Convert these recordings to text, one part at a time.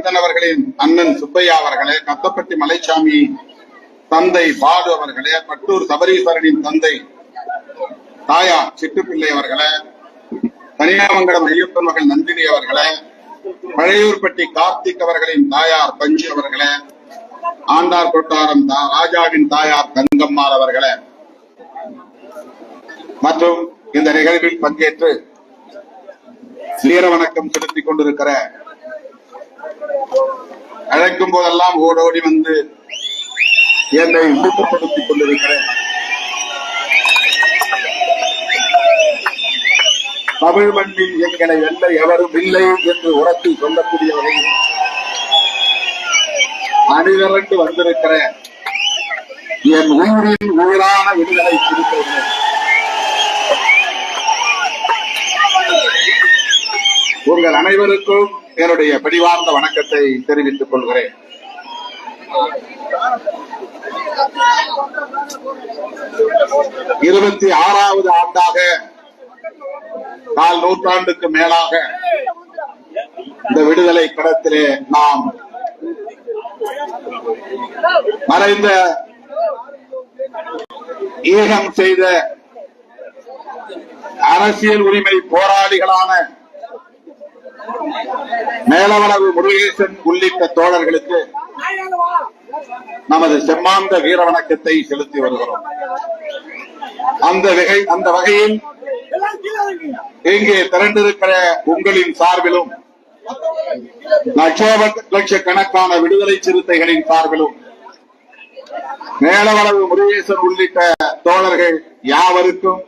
கந்தன் அவர்களின் அண்ணன் சுப்பையா அவர்களே, கத்தப்பட்டி மலைச்சாமி தந்தை பாலு அவர்களே, பட்டூர் சபரீஸ்வரனின் தந்தை தாயார் சிட்டுப்பிள்ளை அவர்களே, கனியாமங்கலம் ஐயப்பன் மகள் நந்தினி அவர்களே, பழையூர்பட்டி கார்த்திக் அவர்களின் தாயார் பஞ்சு அவர்களே, ஆண்டார் கொட்டாரம் ராஜாவின் தாயார் தங்கம்மாள் அவர்களே மற்றும் இந்த நிகழ்வில் பங்கேற்று வீர வணக்கம் செலுத்திக் கொண்டிருக்கிற, அழைக்கும் போதெல்லாம் ஓடோடி வந்து என்னை ஊக்கப்படுத்திக் கொண்டிருக்கிற தமிழ் மண்ணில் எங்களை வெல்ல எவரும் இல்லை என்று உரத்தி சொல்லக்கூடிய வகையில் அணிதிரண்டு வந்திருக்கிற என் ஊரின் உயிரான விடுதலை சிறுத்தைகள் உங்கள் அனைவருக்கும் என்னுடைய பிடிவார்ந்த வணக்கத்தை தெரிவித்துக் கொள்கிறேன். இருபத்தி 6வது ஆண்டாக, கால் நூற்றாண்டுக்கு மேலாக இந்த விடுதலை களத்திலே நாம் மறைந்த ஈகம் செய்த அரசியல் உரிமை போராளிகளான மேலவளவு முருகேசன் உள்ளிட்ட தோழர்களுக்கு நமது செம்மாந்த வீர வணக்கத்தை செலுத்தி வருகிறோம். அந்த வகையில் இங்கே திரண்டிருக்கிற உங்களின் சார்பிலும் லட்சக்கணக்கான விடுதலை சிறுத்தைகளின் சார்பிலும் மேலவளவு முருகேசன் உள்ளிட்ட தோழர்கள் யாவருக்கும்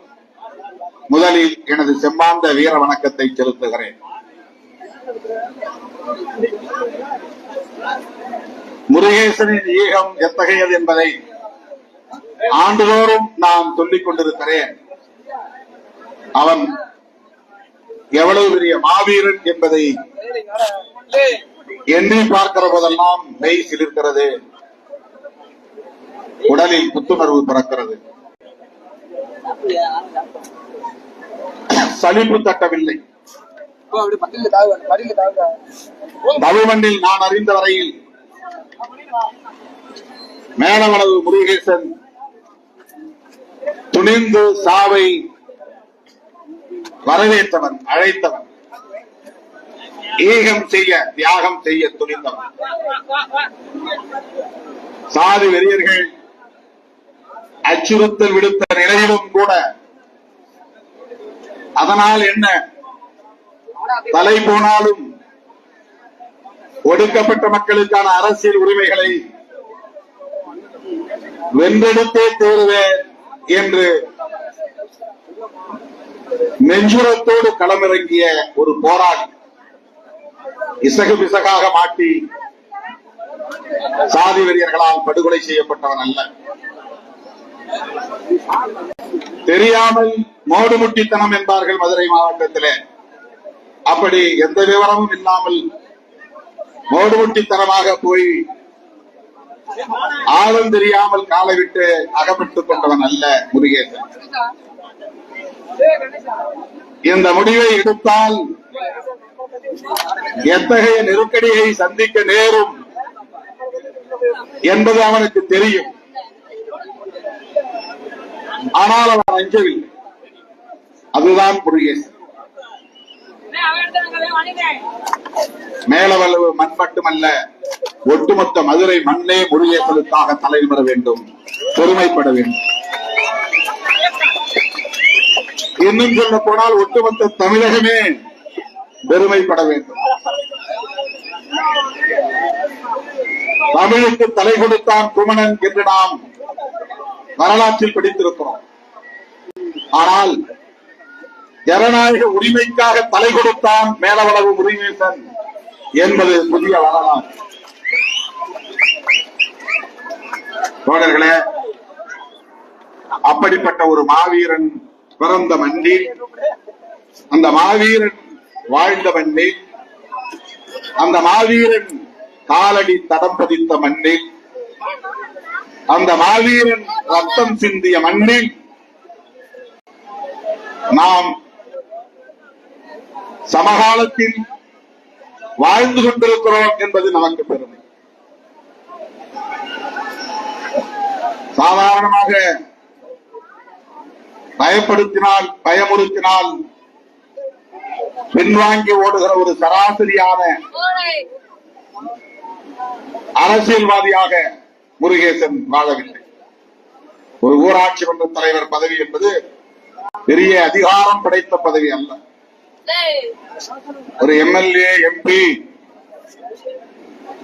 முதலில் எனது செம்மாந்த வீர வணக்கத்தை செலுத்துகிறேன். முருகேசனின் ஈகம் எத்தகையது என்பதை ஆண்டுதோறும் நாம் சொல்லிக் கொண்டிருக்கிறேன். அவன் எவ்வளவு பெரிய மாவீரன் என்பதை எண்ணி பார்க்கிற போதெல்லாம் மெய் சிலிர்க்கிறது, உடலில் புத்துணர்வு பிறக்கிறது, சலிப்பு தட்டவில்லை. தமிழ்மண்ணில் நான் அறிந்த வரையில் மேலவளவு முருகேசன் துணிந்து சாவை வரவேற்றவன், அழைத்தவன், ஈகம் செய்ய தியாகம் செய்ய துணிந்தவன். சாதி வெறியர்கள் அச்சுறுத்தல் விடுத்த நிலையிலும் கூட அதனால் என்ன தலை போனாலும் ஒடுக்கப்பட்ட மக்களுக்கான அரசியல் உரிமைகளை வென்றெடுத்தே தேர்வேன் என்று நெஞ்சுரத்தோடு களமிறங்கிய ஒரு போராளி, இசகு பிசகாக மாட்டி சாதி வெறியர்களால் படுகொலை செய்யப்பட்டவன் அல்ல. தெரியாமல் மோடுமுட்டித்தனம் என்பார்கள் மதுரை மாவட்டத்திலே. அப்படி எந்த விவரமும் இல்லாமல் மோடுமுட்டித்தனமாக போய் ஆழம் தெரியாமல் காலை விட்டு அகப்பட்டுக் கொண்டவன் அல்ல முருகேசன். இந்த முடிவை எடுத்தால் எத்தகைய நெருக்கடியை சந்திக்க நேரும் என்பது அவனுக்கு தெரியும். ஆனால் அவன் அஞ்சவில்லை. அதுதான் முருகேசன். மேலவளவு மண் மட்டுமல்ல, ஒட்டுமொத்த மதுரை மண்ணே முருகேசனுக்காக தலைநிமிர வேண்டும், பெருமைப்பட வேண்டும். இன்னும் சொல்ல போனால் ஒட்டுமொத்த தமிழகமே பெருமைப்பட வேண்டும். தமிழுக்கு தலை கொடுத்தான் குமணன் என்று நாம் வரலாற்றில் படித்திருக்கிறோம். ஆனால் ஜனநாயக உரிமைக்காக தலை கொடுத்தான் மேலவளவு முருகேசன் என்பது புதிய வரலாறு. தோழர்களே, அப்படிப்பட்ட ஒரு மாவீரன் பிறந்த மண்ணில், அந்த மாவீரன் வாழ்ந்த மண்ணில், அந்த மாவீரன் காலடி தடம் பதித்த மண்ணில், அந்த மாவீரன் ரத்தம் சிந்திய மண்ணில் நாம் சமகாலத்தில் வாழ்ந்து கொண்டிருக்கிறோம் என்பது நமக்கு பெருமை. சாதாரணமாக பயப்படுத்தினால், பயமுறுத்தினால் பின்வாங்கி ஓடுகிற ஒரு சராசரியான அரசியல்வாதியாக முருகேசன் வாழவில்லை. ஒரு ஊராட்சி மன்ற தலைவர் பதவி என்பது பெரிய அதிகாரம் படைத்த பதவி அல்ல. ஒரு எம்எல்ஏ, எம்பி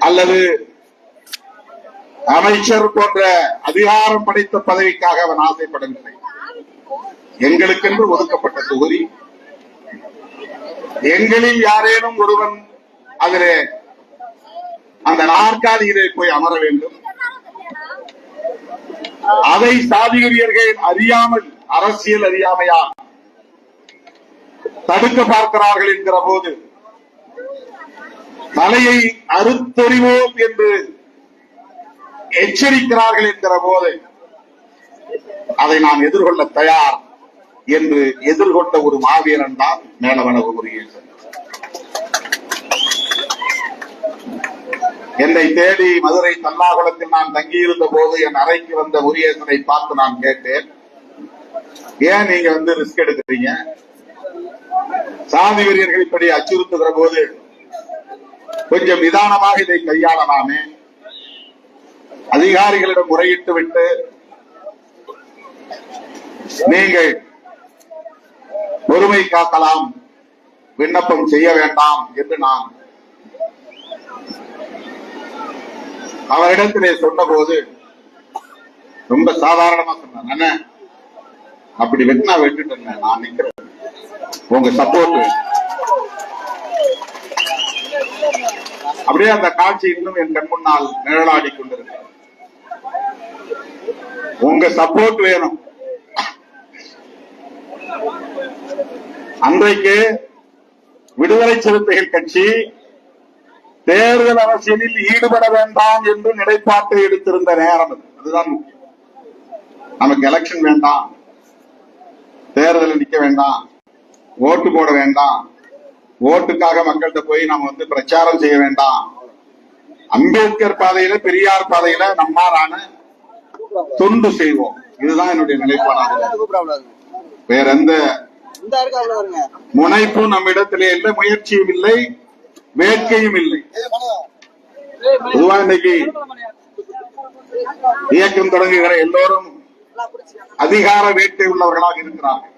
அல்லது அமைச்சர் போன்ற அதிகாரம் படைத்த பதவிக்காக அவன் ஆசைப்படவில்லை. எங்களுக்கென்று ஒதுக்கப்பட்ட தொகுதி, எங்களில் யாரேனும் ஒருவன் அதிலே அந்த நாற்காலியிலே போய் அமர வேண்டும். அதை சாதிகரியர்கள் அறியாமல், அரசியல் அறியாமையால் தடுக்க பார்க்கிறார்கள் என்கிற போது, தலையை அறுத்தறிவோம் என்று எச்சரிக்கிறார்கள் என்கிற போது, அதை நான் எதிர்கொள்ள தயார் என்று எதிர்கொண்ட ஒரு மாவீரன் தான் மேலவளவு முருகேசன். என்னை தேடி மதுரை தல்லாகுளத்தில் நான் தங்கியிருந்த போது என் அறைக்கு வந்த முருகேசனை பார்த்து நான் கேட்டேன், ஏன் நீங்க ரிஸ்க் எடுக்கிறீங்க? சாதி வெறியர்கள் இப்படி அச்சுறுத்துகிற போது கொஞ்சம் நிதானமாக இதை கையாளலாமே, அதிகாரிகளிடம் முறையிட்டு விட்டு நீங்கள் பொறுமை காக்கலாம், விண்ணப்பம் செய்ய வேண்டாம் என்று நான் அவரிடத்திலே சொன்ன போது ரொம்ப சாதாரணமா சொன்னேன், அப்படி வெட்டினா வெட்டுட்டேன், நான் நிக்கிறேன், உங்க சப்போர்ட். அப்படியே அந்த காட்சி இன்னும் என் கண் முன்னால் நிழலாடி கொண்டிருக்க. உங்க சப்போர்ட் வேணும். அன்றைக்கு விடுதலை சிறுத்தைகள் கட்சி தேர்தல் அரசியலில் ஈடுபட வேண்டாம் என்று நிலைப்பாட்டை எடுத்திருந்த நேரம் அதுதான் முக்கியம். நமக்கு எலெக்ஷன் வேண்டாம், தேர்தலில் நிக்க வேண்டாம், ஓட்டு போட வேண்டாம், ஓட்டுக்காக மக்கள்கிட்ட போய் நம்ம பிரச்சாரம் செய்ய வேண்டாம். அம்பேத்கர் பாதையில, பெரியார் பாதையில நம்மாலான தொண்டு செய்வோம். இதுதான் என்னுடைய நிலைப்பாடாக. வேற எந்த முனைப்பும் நம்மிடத்திலே இல்லை, முயற்சியும் இல்லை, வேட்கையும் இல்லை. பொதுவா இன்னைக்கு இயக்கம் தொடங்குகிற எல்லோரும் அதிகார வேட்கை உள்ளவர்களாக இருக்கிறார்கள்.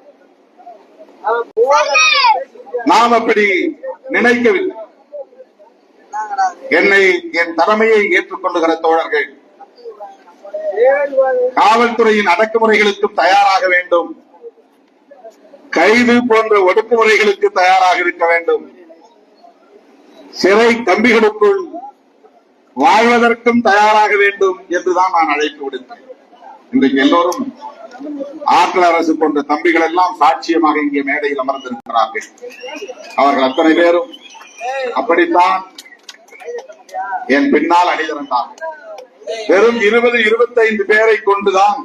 நாம் அப்படி நினைக்கவில்லை. என்னை, என் தலைமையை ஏற்றுக்கொள்ளுகிற தோழர்கள் காவல்துறையின் அடக்குமுறைகளுக்கும் தயாராக வேண்டும், கைது போன்ற ஒடுக்குமுறைகளுக்கு தயாராக இருக்க வேண்டும், சிறை கம்பிகளுக்குள் வாழ்வதற்கும் தயாராக வேண்டும் என்றுதான் நான் அழைப்பு விடுத்தேன். இன்றைக்கு எல்லோரும் ஆற்றல் அரசு போன்ற தம்பிகள் எல்லாம் சாட்சியமாக இங்கே மேடையில் அமர்ந்திருக்கிறார்கள். அவர்கள் அத்தனை பேரும் அப்படித்தான் என் பின்னால் அணிதிரண்டார்கள். வெறும் 20-25 பேரை கொண்டுதான்,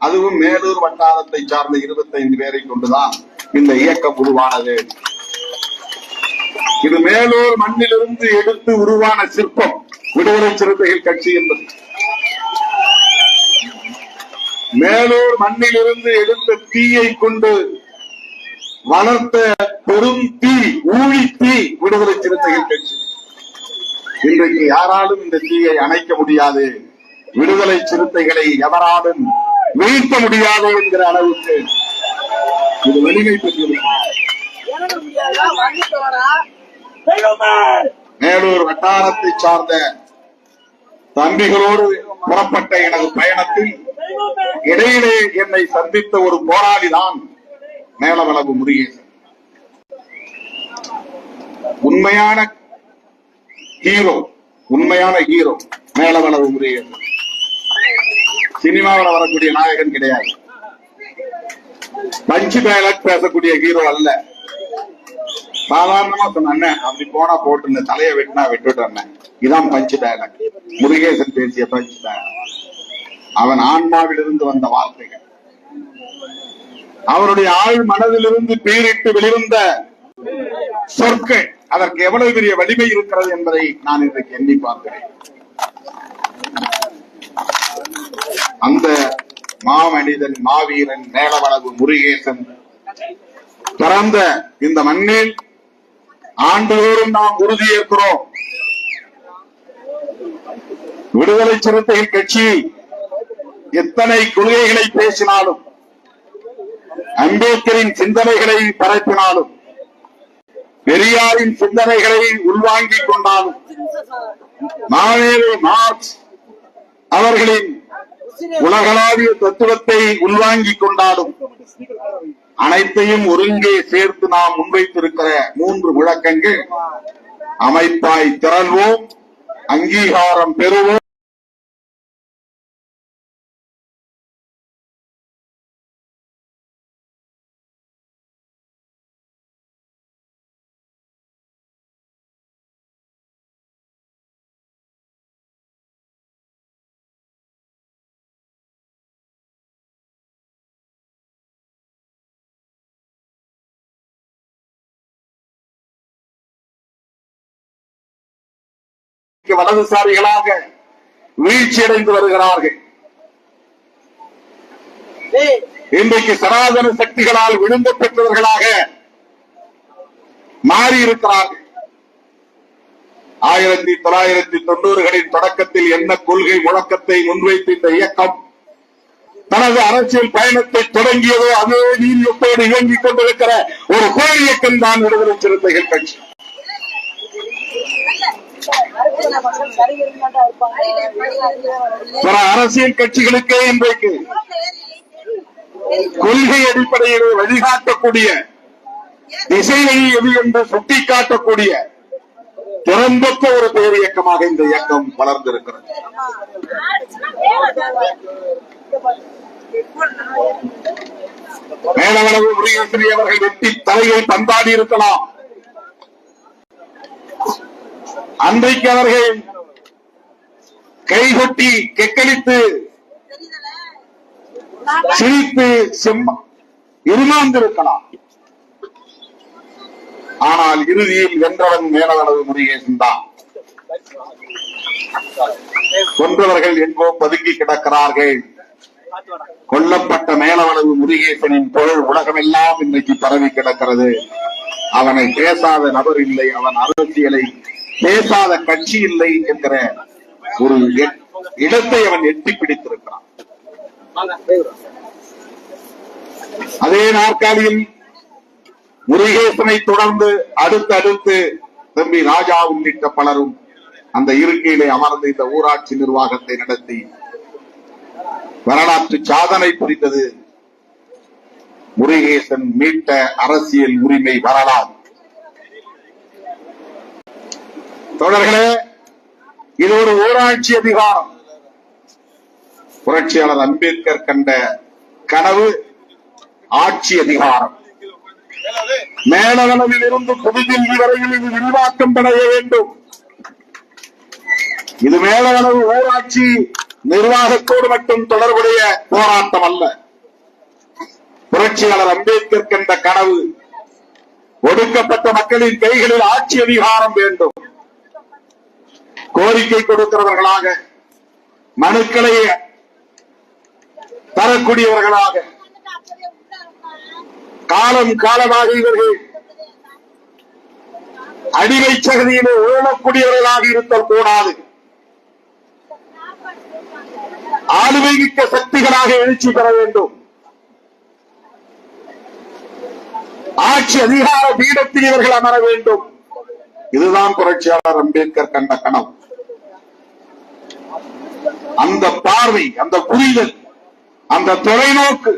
அதுவும் மேலூர் வட்டாரத்தை சார்ந்த 25 பேரை கொண்டுதான் இந்த இயக்கம் உருவானது. இது மேலூர் மண்ணிலிருந்து எடுத்து உருவான சிற்பம் விடுதலை சிறுத்தைகள் கட்சி என்பது. மேலூர் மண்ணிலிருந்து எடுத்த தீயை கொண்டு வளர்த்த பெரும் தீ, ஊழி தீ விடுதலை சிறுத்தைகள் கட்சி. இன்றைக்கு யாராலும் இந்த தீயை அணைக்க முடியாது, விடுதலை சிறுத்தைகளை எவராலும் வீழ்த்த முடியாது என்கிற அளவுக்கு இது வலிமை பெற்றிருக்கிறது. மேலூர் வட்டாரத்தை சார்ந்த தம்பிகளோடு புறப்பட்ட எனது பயணத்தில் இடையிலே என்னை சந்தித்த ஒரு போராளிதான் மேலவளவு முருகேசன். உண்மையான ஹீரோ மேலவளவு முருகேசன். சினிமாவில் வரக்கூடிய நாயகன் கிடையாது, பஞ்சு டயலாக் பேசக்கூடிய ஹீரோ அல்ல. சாதாரணமா சொன்ன அப்படி போனா போட்டு தலையை வெட்டினா விட்டுட்டு, இதான் பஞ்சு டயலாக். முருகேசன் பேசிய பஞ்சு டயலாக் அவன் ஆன்மாவிலிருந்து வந்த வார்த்தைகள், அவருடைய ஆழ் மனதிலிருந்து பீரிட்டு வெளிவந்த சொற்கள். அதற்கு எவ்வளவு பெரிய வலிமை இருக்கிறது என்பதை நான் இன்றைக்கு எண்ணி பார்க்கிறேன். அந்த மாமனிதன் மாவீரன் மேலவளவு முருகேசன் பிறந்த இந்த மண்ணில் ஆண்டுதோறும் நாம் உறுதியேற்கிறோம். விடுதலை சிறுத்தைகள் கட்சி எத்தனை கொள்கைகளை பேசினாலும், அம்பேத்கரின் சிந்தனைகளை பரப்பினாலும், பெரியாரின் சிந்தனைகளை உள்வாங்கிக் கொண்டாலும், மாவேலி மார்க்ஸ் அவர்களின் உலகளாவிய தத்துவத்தை உள்வாங்கிக் கொண்டாலும், அனைத்தையும் ஒருங்கே சேர்த்து நாம் முன்வைத்திருக்கிற 3 முழக்கங்கள்: அமைப்பாய் திரள்வோம், அங்கீகாரம் பெறுவோம், வலதுசாரிகளாக வீழ்ச்சியடைந்து வருகிறார்கள். இன்றைக்கு சனாதன சக்திகளால் விழுந்து பெற்றவர்களாக மாறியிருக்கிறார்கள். 1990களின் தொடக்கத்தில் என்ன கொள்கை முழக்கத்தை முன்வைத்து இந்த இயக்கம் தனது அரசியல் பயணத்தை தொடங்கியதோ அதே நீதியோடு இயங்கிக் கொண்டிருக்கிற ஒரு கோள் இயக்கம் தான் விடுதலை சிறுத்தைகள் கட்சி. பிற அரசியல் கட்சிகளுக்கே இன்றைக்கு கொள்கை அடிப்படையில் வழிகாட்டக்கூடிய, திசையை எது என்று சுட்டிக்காட்டக்கூடிய திறம்பெற்ற ஒரு பேர் இயக்கமாக இந்த இயக்கம் வளர்ந்திருக்கிறது. மேலவளவு முருகேசன் அவர்கள் வெட்டி தலையை பந்தாடி இருக்கலாம். அன்றைக்கு அவர்கள் கைகொட்டி கெக்களித்து சிரித்து இருமாந்திருக்கலாம். ஆனால் இறுதியில் வென்றவன் மேலவளவு முருகேசன் தான். கொன்றவர்கள் எங்கோ பதுங்கி கிடக்கிறார்கள். கொல்லப்பட்ட மேலவளவு முருகேசனின் புகழ் உலகமெல்லாம் இன்றைக்கு பரவி கிடக்கிறது. அவனை பேசாத நபர் இல்லை, அவன் அரசியலை பேசாத கட்சி இல்லை என்கிற ஒரு இடத்தை அவன் எட்டி பிடித்திருக்கிறான். அதே நாற்காலியில் முருகேசனை தொடர்ந்து அடுத்தடுத்து தம்பி ராஜா உள்ளிட்ட பலரும் அந்த இருக்கையிலே அமர்ந்து இந்த ஊராட்சி நிர்வாகத்தை நடத்தி வரலாற்று சாதனை புரிந்தது முருகேசன் மீட்ட அரசியல் உரிமை வரலாறு. தோழர்களே, இது ஒரு ஊராட்சி அதிகாரம். புரட்சியாளர் அம்பேத்கர் கண்ட கனவு ஆட்சி அதிகாரம். மேலவளவில் இருந்து புதுதில்லி வரையில் இது விரிவாக்கம் பெற வேண்டும். இது மேலவளவு ஊராட்சி நிர்வாகத்தோடு மட்டும் தொடர்புடைய போராட்டம் அல்ல. புரட்சியாளர் அம்பேத்கர் கண்ட கனவு ஒடுக்கப்பட்ட மக்களின் கைகளில் ஆட்சி அதிகாரம் வேண்டும். கோரிக்கை கொடுக்கிறவர்களாக, மனுக்களை தரக்கூடியவர்களாக, காலம் காலமாக இவர்கள் அடிமை சகதியிலே உழலக்கூடியவர்களாக இருத்தல் கூடாது. ஆளுமை மிக்க சக்திகளாக எழுச்சி பெற வேண்டும். ஆட்சி அதிகார பீடத்தில் இவர்கள் அமர வேண்டும். இதுதான் புரட்சியாளர் அம்பேத்கர் கண்ட கனவு. அந்த பார்வை, அந்த புரிதல், அந்த தொலைநோக்கு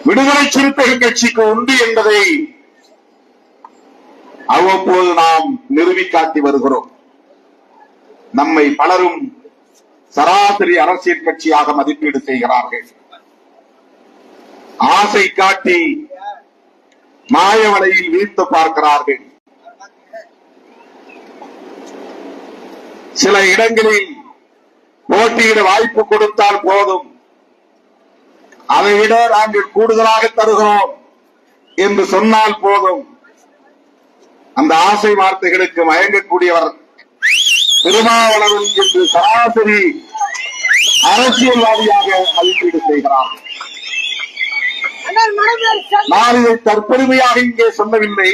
விடுதலை சிறுத்தைகள் கட்சிக்கு உண்டு என்பதை அவ்வப்போது நாம் நிறுவிக்காட்டி வருகிறோம். நம்மை பலரும் சராசரி அரசியல் கட்சியாக மதிப்பீடு செய்கிறார்கள். ஆசை காட்டி மாயவலையில் வீழ்த்து பார்க்கிறார்கள். சில இடங்களில் போட்டியிட வாய்ப்பு கொடுத்தால் போதும், அதை விட நாங்கள் கூடுதலாக தருகிறோம், என்று சொன்னால் போதும், அந்த ஆசை வார்த்தைகளுக்கு மயங்கக்கூடியவர் திருமாவளவன் என்று சராசரி அரசியல்வாதியாக மதிப்பீடு செய்கிறார். நான் இதை தற்பெருமையாக இங்கே சொல்லவில்லை,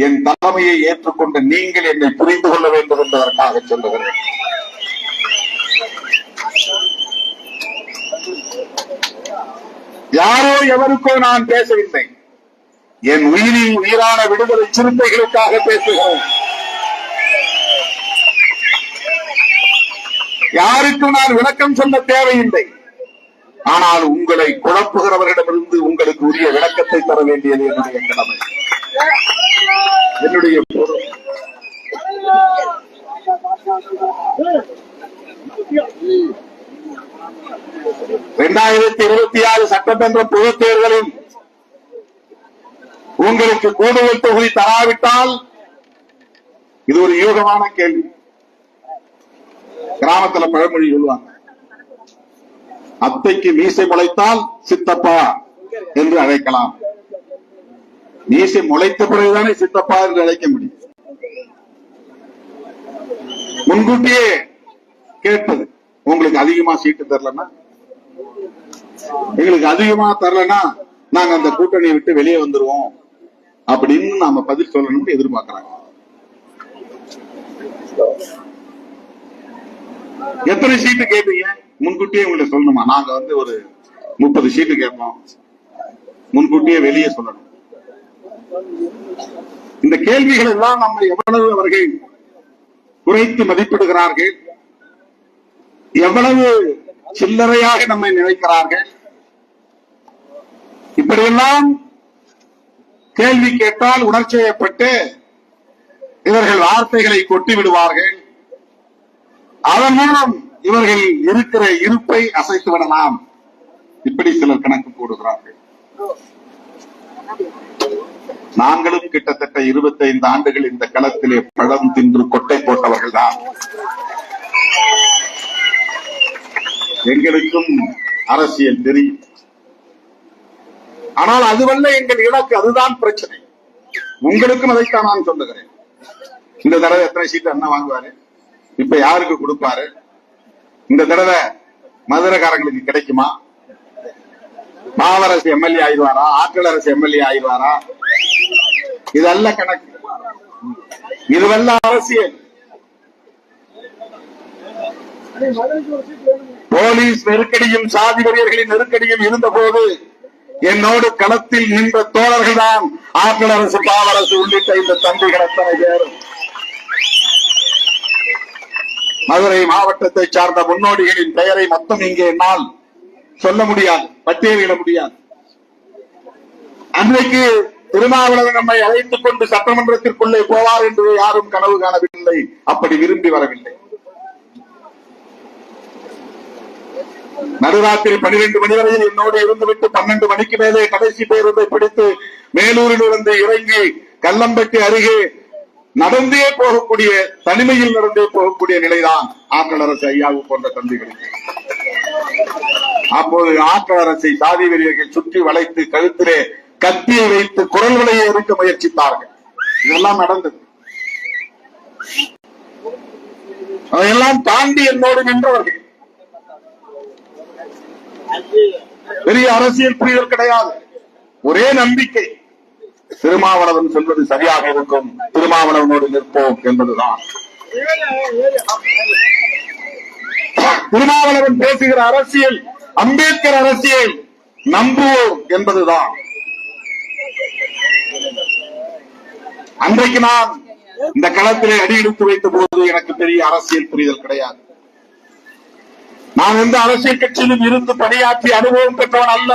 என் தலைமையை ஏற்றுக்கொண்ட நீங்கள் என்னை புரிந்து கொள்ள வேண்டும் என்பதற்காக சொல்லுகிறேன். யாரோ எவருக்கோ நான் பேசவில்லை, என் உயிரின் உயிரான விடுதலை சிறுத்தைகளுக்காக பேசுகிறேன். யாருக்கும் நான் விளக்கம் சொல்ல தேவையில்லை. ஆனால் உங்களை குழப்புகிறவர்களிடமிருந்து உங்களுக்கு உரிய விளக்கத்தை தர வேண்டியது என்னுடைய கடமை, என்னுடைய பொறுப்பு. 2026 சட்டமன்ற பொதுத் தேர்தலில் உங்களுக்கு கூடுதல் தொகுதி தராவிட்டால் இது ஒரு யூகமான கேள்வி. கிராமத்துல பழமொழி சொல்லுவாங்க, அத்தைக்கு மீசை முளைத்தால் சித்தப்பா என்று அழைக்கலாம். மீசை முளைத்த பிறகுதானே சித்தப்பா என்று அழைக்க முடியும். முன்கூட்டியே கேட்பது, உங்களுக்கு அதிகமா சீட்டு தரலன்னா, எங்களுக்கு அதிகமா தரலன்னா நாங்க அந்த கூட்டணியை விட்டு வெளியே வந்துருவோம் அப்படின்னு நாம பதில் சொல்லணும்னு எதிர்பார்க்கிறாங்க. எத்தனை சீட்டு கேட்பீங்க முன்கூட்டியே உங்களை சொல்லணுமா? நாங்க ஒரு 30 சீட்டு கேட்போம், முன்கூட்டியே வெளியே சொல்லணும். இந்த கேள்விகள் எல்லாம் நம்ம எவ்வளவு அவர்கள் குறைத்து மதிப்பிடுகிறார்கள், எவ்வளவு சில்லறையாக நம்மை நினைக்கிறார்கள். இப்படியெல்லாம் கேள்வி கேட்டால் உணர்ச்சியப்பட்டு இவர்கள் வார்த்தைகளை கொட்டி விடுவார்கள். அதன் மூலம் இவர்கள் இருக்கிற இருப்பை அசைத்து விடலாம். இப்படி சிலர் கணக்கு போடுகிறார்கள். நாங்களும் கிட்டத்தட்ட 25 ஆண்டுகள் இந்த களத்திலே பழம் தின்று கொட்டை போட்டவர்கள் தான். எங்களுக்கும் அரசியல் தெரியும். ஆனால் அதுவல்ல எங்கள் இலக்கு, அதுதான் பிரச்சனை. உங்களுக்கும் அதைத்தான் நான் சொல்லுகிறேன். இந்த தடவை எத்தனை சீட்டு அண்ணா வாங்குவாரு, இப்ப யாருக்கு கொடுப்பாரு, இந்த தடவை மதுரைக்காரங்களுக்கு கிடைக்குமா, பாவரசு எம்எல்ஏ ஆயிடுவாரா, ஆற்றல் அரசு எம்எல்ஏ ஆயிடுவாரா, இதல்ல கணக்கு, இதுவல்ல அரசியல். போலீஸ் நெருக்கடியும் சாதி வெறியர்களின் நெருக்கடியும் இருந்த போது என்னோடு களத்தில் நின்ற தோழர்கள் தான் ஆற்றல் அரசு, பாவரசு உள்ளிட்ட இந்த தம்பிகள் அத்தனை பேரும். மதுரை மாவட்டத்தை சார்ந்த முன்னோடிகளின் பெயரை மொத்தம் இங்கே என்னால் சொல்ல முடியாது, பட்டியலிட முடியாது. அன்றைக்கு திருமாவளவன் நம்மை அழைத்துக் கொண்டு சட்டமன்றத்திற்குள்ளே போவார் என்று யாரும் கனவு காணவில்லை, அப்படி விரும்பி வரவில்லை. நடுராத்திரி 12 மணி வரையில் என்னோடு இருந்துவிட்டு 12 மணிக்கு மேலே கடைசி பேருந்தை பிடித்து மேலூரில் இருந்து இறங்கி கல்லம்பட்டி அருகே நடந்தே போகக்கூடிய, தனிமையில் நடந்தே போகக்கூடிய நிலைதான் ஆற்றல் அரசு ஐயாவு போன்ற தம்பிகளுக்கு. அப்போது ஆற்றல் அரசை சாதி வெறியர்கள் சுற்றி வளைத்து கழுத்திலே கத்தியை வைத்து குரல்களை எடுக்க முயற்சித்தார்கள். இதெல்லாம் நடந்தது. அதையெல்லாம் தாண்டி என்னோடு நின்றவர்கள். பெரிய அரசியல் புரிதல் கிடையாது, ஒரே நம்பிக்கை, திருமாவளவன் சொல்வது சரியாக இருக்கும், திருமாவளவனோடு நிற்போம் என்பதுதான். திருமாவளவன் பேசுகிற அரசியல் அம்பேத்கர் அரசியல், நம்புவோம் என்பதுதான். அன்றைக்கு நான் இந்த களத்திலே அடியெடுத்து வைத்த போது எனக்கு பெரிய அரசியல் புரிதல் கிடையாது. நான் எந்த அரசியல் கட்சியிலும் இருந்து பணியாற்றி அனுபவம் பெற்றவன் அல்ல.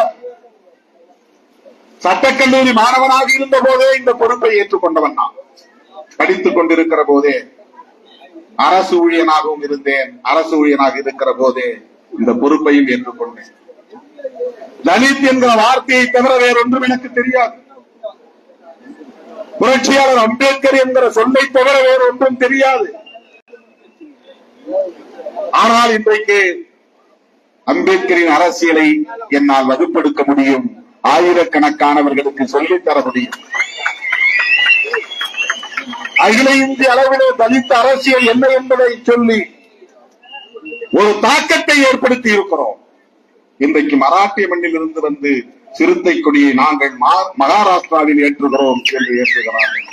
சட்டக்கல்லூரி மாணவனாக இருந்த போதே இந்த பொறுப்பை ஏற்றுக்கொண்டவன் நான். படித்துக் கொண்டிருக்கிற போதே அரசு ஊழியனாகவும் இருந்தேன். அரசு ஊழியனாக இருக்கிற போதே இந்த பொறுப்பையும் ஏற்றுக்கொண்டேன். தலித் என்கிற வார்த்தையை தவிர வேறொன்றும் எனக்கு தெரியாது. புரட்சியாளர் அம்பேத்கர் என்கிற சொல்லை தவிர வேறொன்றும் தெரியாது. ஆனால் இன்றைக்கு அம்பேத்கரின் அரசியலை என்னால் வகுப்பெடுக்க முடியும். ஆயிரக்கணக்கானவர்களுக்கு சொல்லித்தர முடியும். அகில இந்திய அளவிலே தலித் அரசியல் என்ன என்பதை சொல்லி ஒரு தாக்கத்தை ஏற்படுத்தி இருக்கிறோம். இன்றைக்கு மராட்டிய மண்ணில் இருந்து வந்து சிறுத்தை கொடியை நாங்கள் மகாராஷ்டிராவில் ஏற்றுகிறோம் என்று ஏற்றுகிறார்கள்.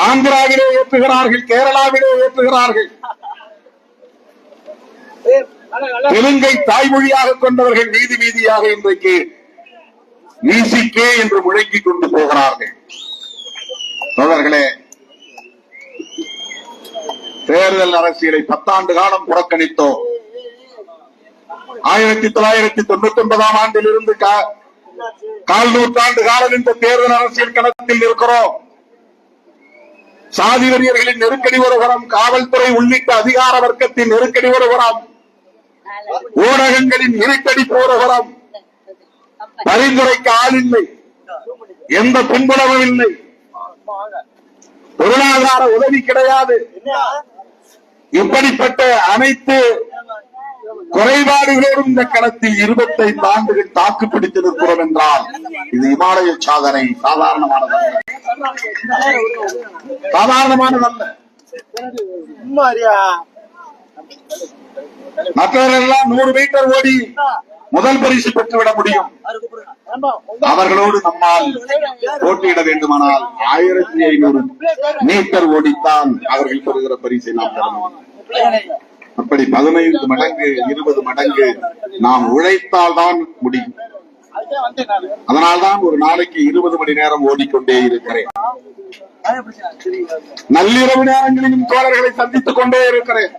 ஆந்திராவிலே ஏற்றுகிறார்கள், கேரளாவிலே ஏற்றுகிறார்கள். தெலுங்கை தாய்மொழியாக கொண்டவர்கள் வீதி வீதியாக இன்றைக்கு விசிகே என்று முழங்கிக் கொண்டு போகிறார்கள். தோழர்களே, தேர்தல் அரசியலை 10 ஆண்டு காலம் புறக்கணித்தோம். 1999ஆம் ஆண்டில் இருந்து கால் நூற்றாண்டு காலம் இந்த தேர்தல் அரசியல் களத்தில் இருக்கிறோம். சாதி வெறியர்களின் நெருக்கடி ஒருபுறம், காவல்துறை உள்ளிட்ட அதிகார வர்க்கத்தின் நெருக்கடி ஒருபுறம், ஊடகங்களின் நெருக்கடி ஒருபுறம், பரிந்துரைக்க ஆள் இல்லை, எந்த பின்புலமும் இல்லை, பொருளாதார உதவி கிடையாது. இப்படிப்பட்ட அனைத்து குறைபாடுகளோடும் இந்த களத்தில் 25 ஆண்டுகள் தாக்கு பிடித்திருக்கிறோம் என்றால் இது இமாலய சாதனை. சாதாரணமானதல்ல. மற்றவர்களெல்லாம் 100 மீட்டர் ஓடி முதல் பரிசு பெற்றுவிட முடியும். அவர்களோடு நம்மால் போட்டியிட வேண்டுமானால் 1500 மீட்டர் ஓடித்தான் அவர்கள் பெறுகிற பரிசை நாம் பெற முடியும். அப்படி 15 மடங்கு 20 மடங்கு நாம் உழைத்தால் தான் முடியும். அதனால்தான் ஒரு நாளைக்கு 20 மணி நேரம் ஓடிக்கொண்டே இருக்கிறேன். நள்ளிரவு நேரங்களிலும் தோழர்களை சந்தித்துக் கொண்டே இருக்கிறேன்.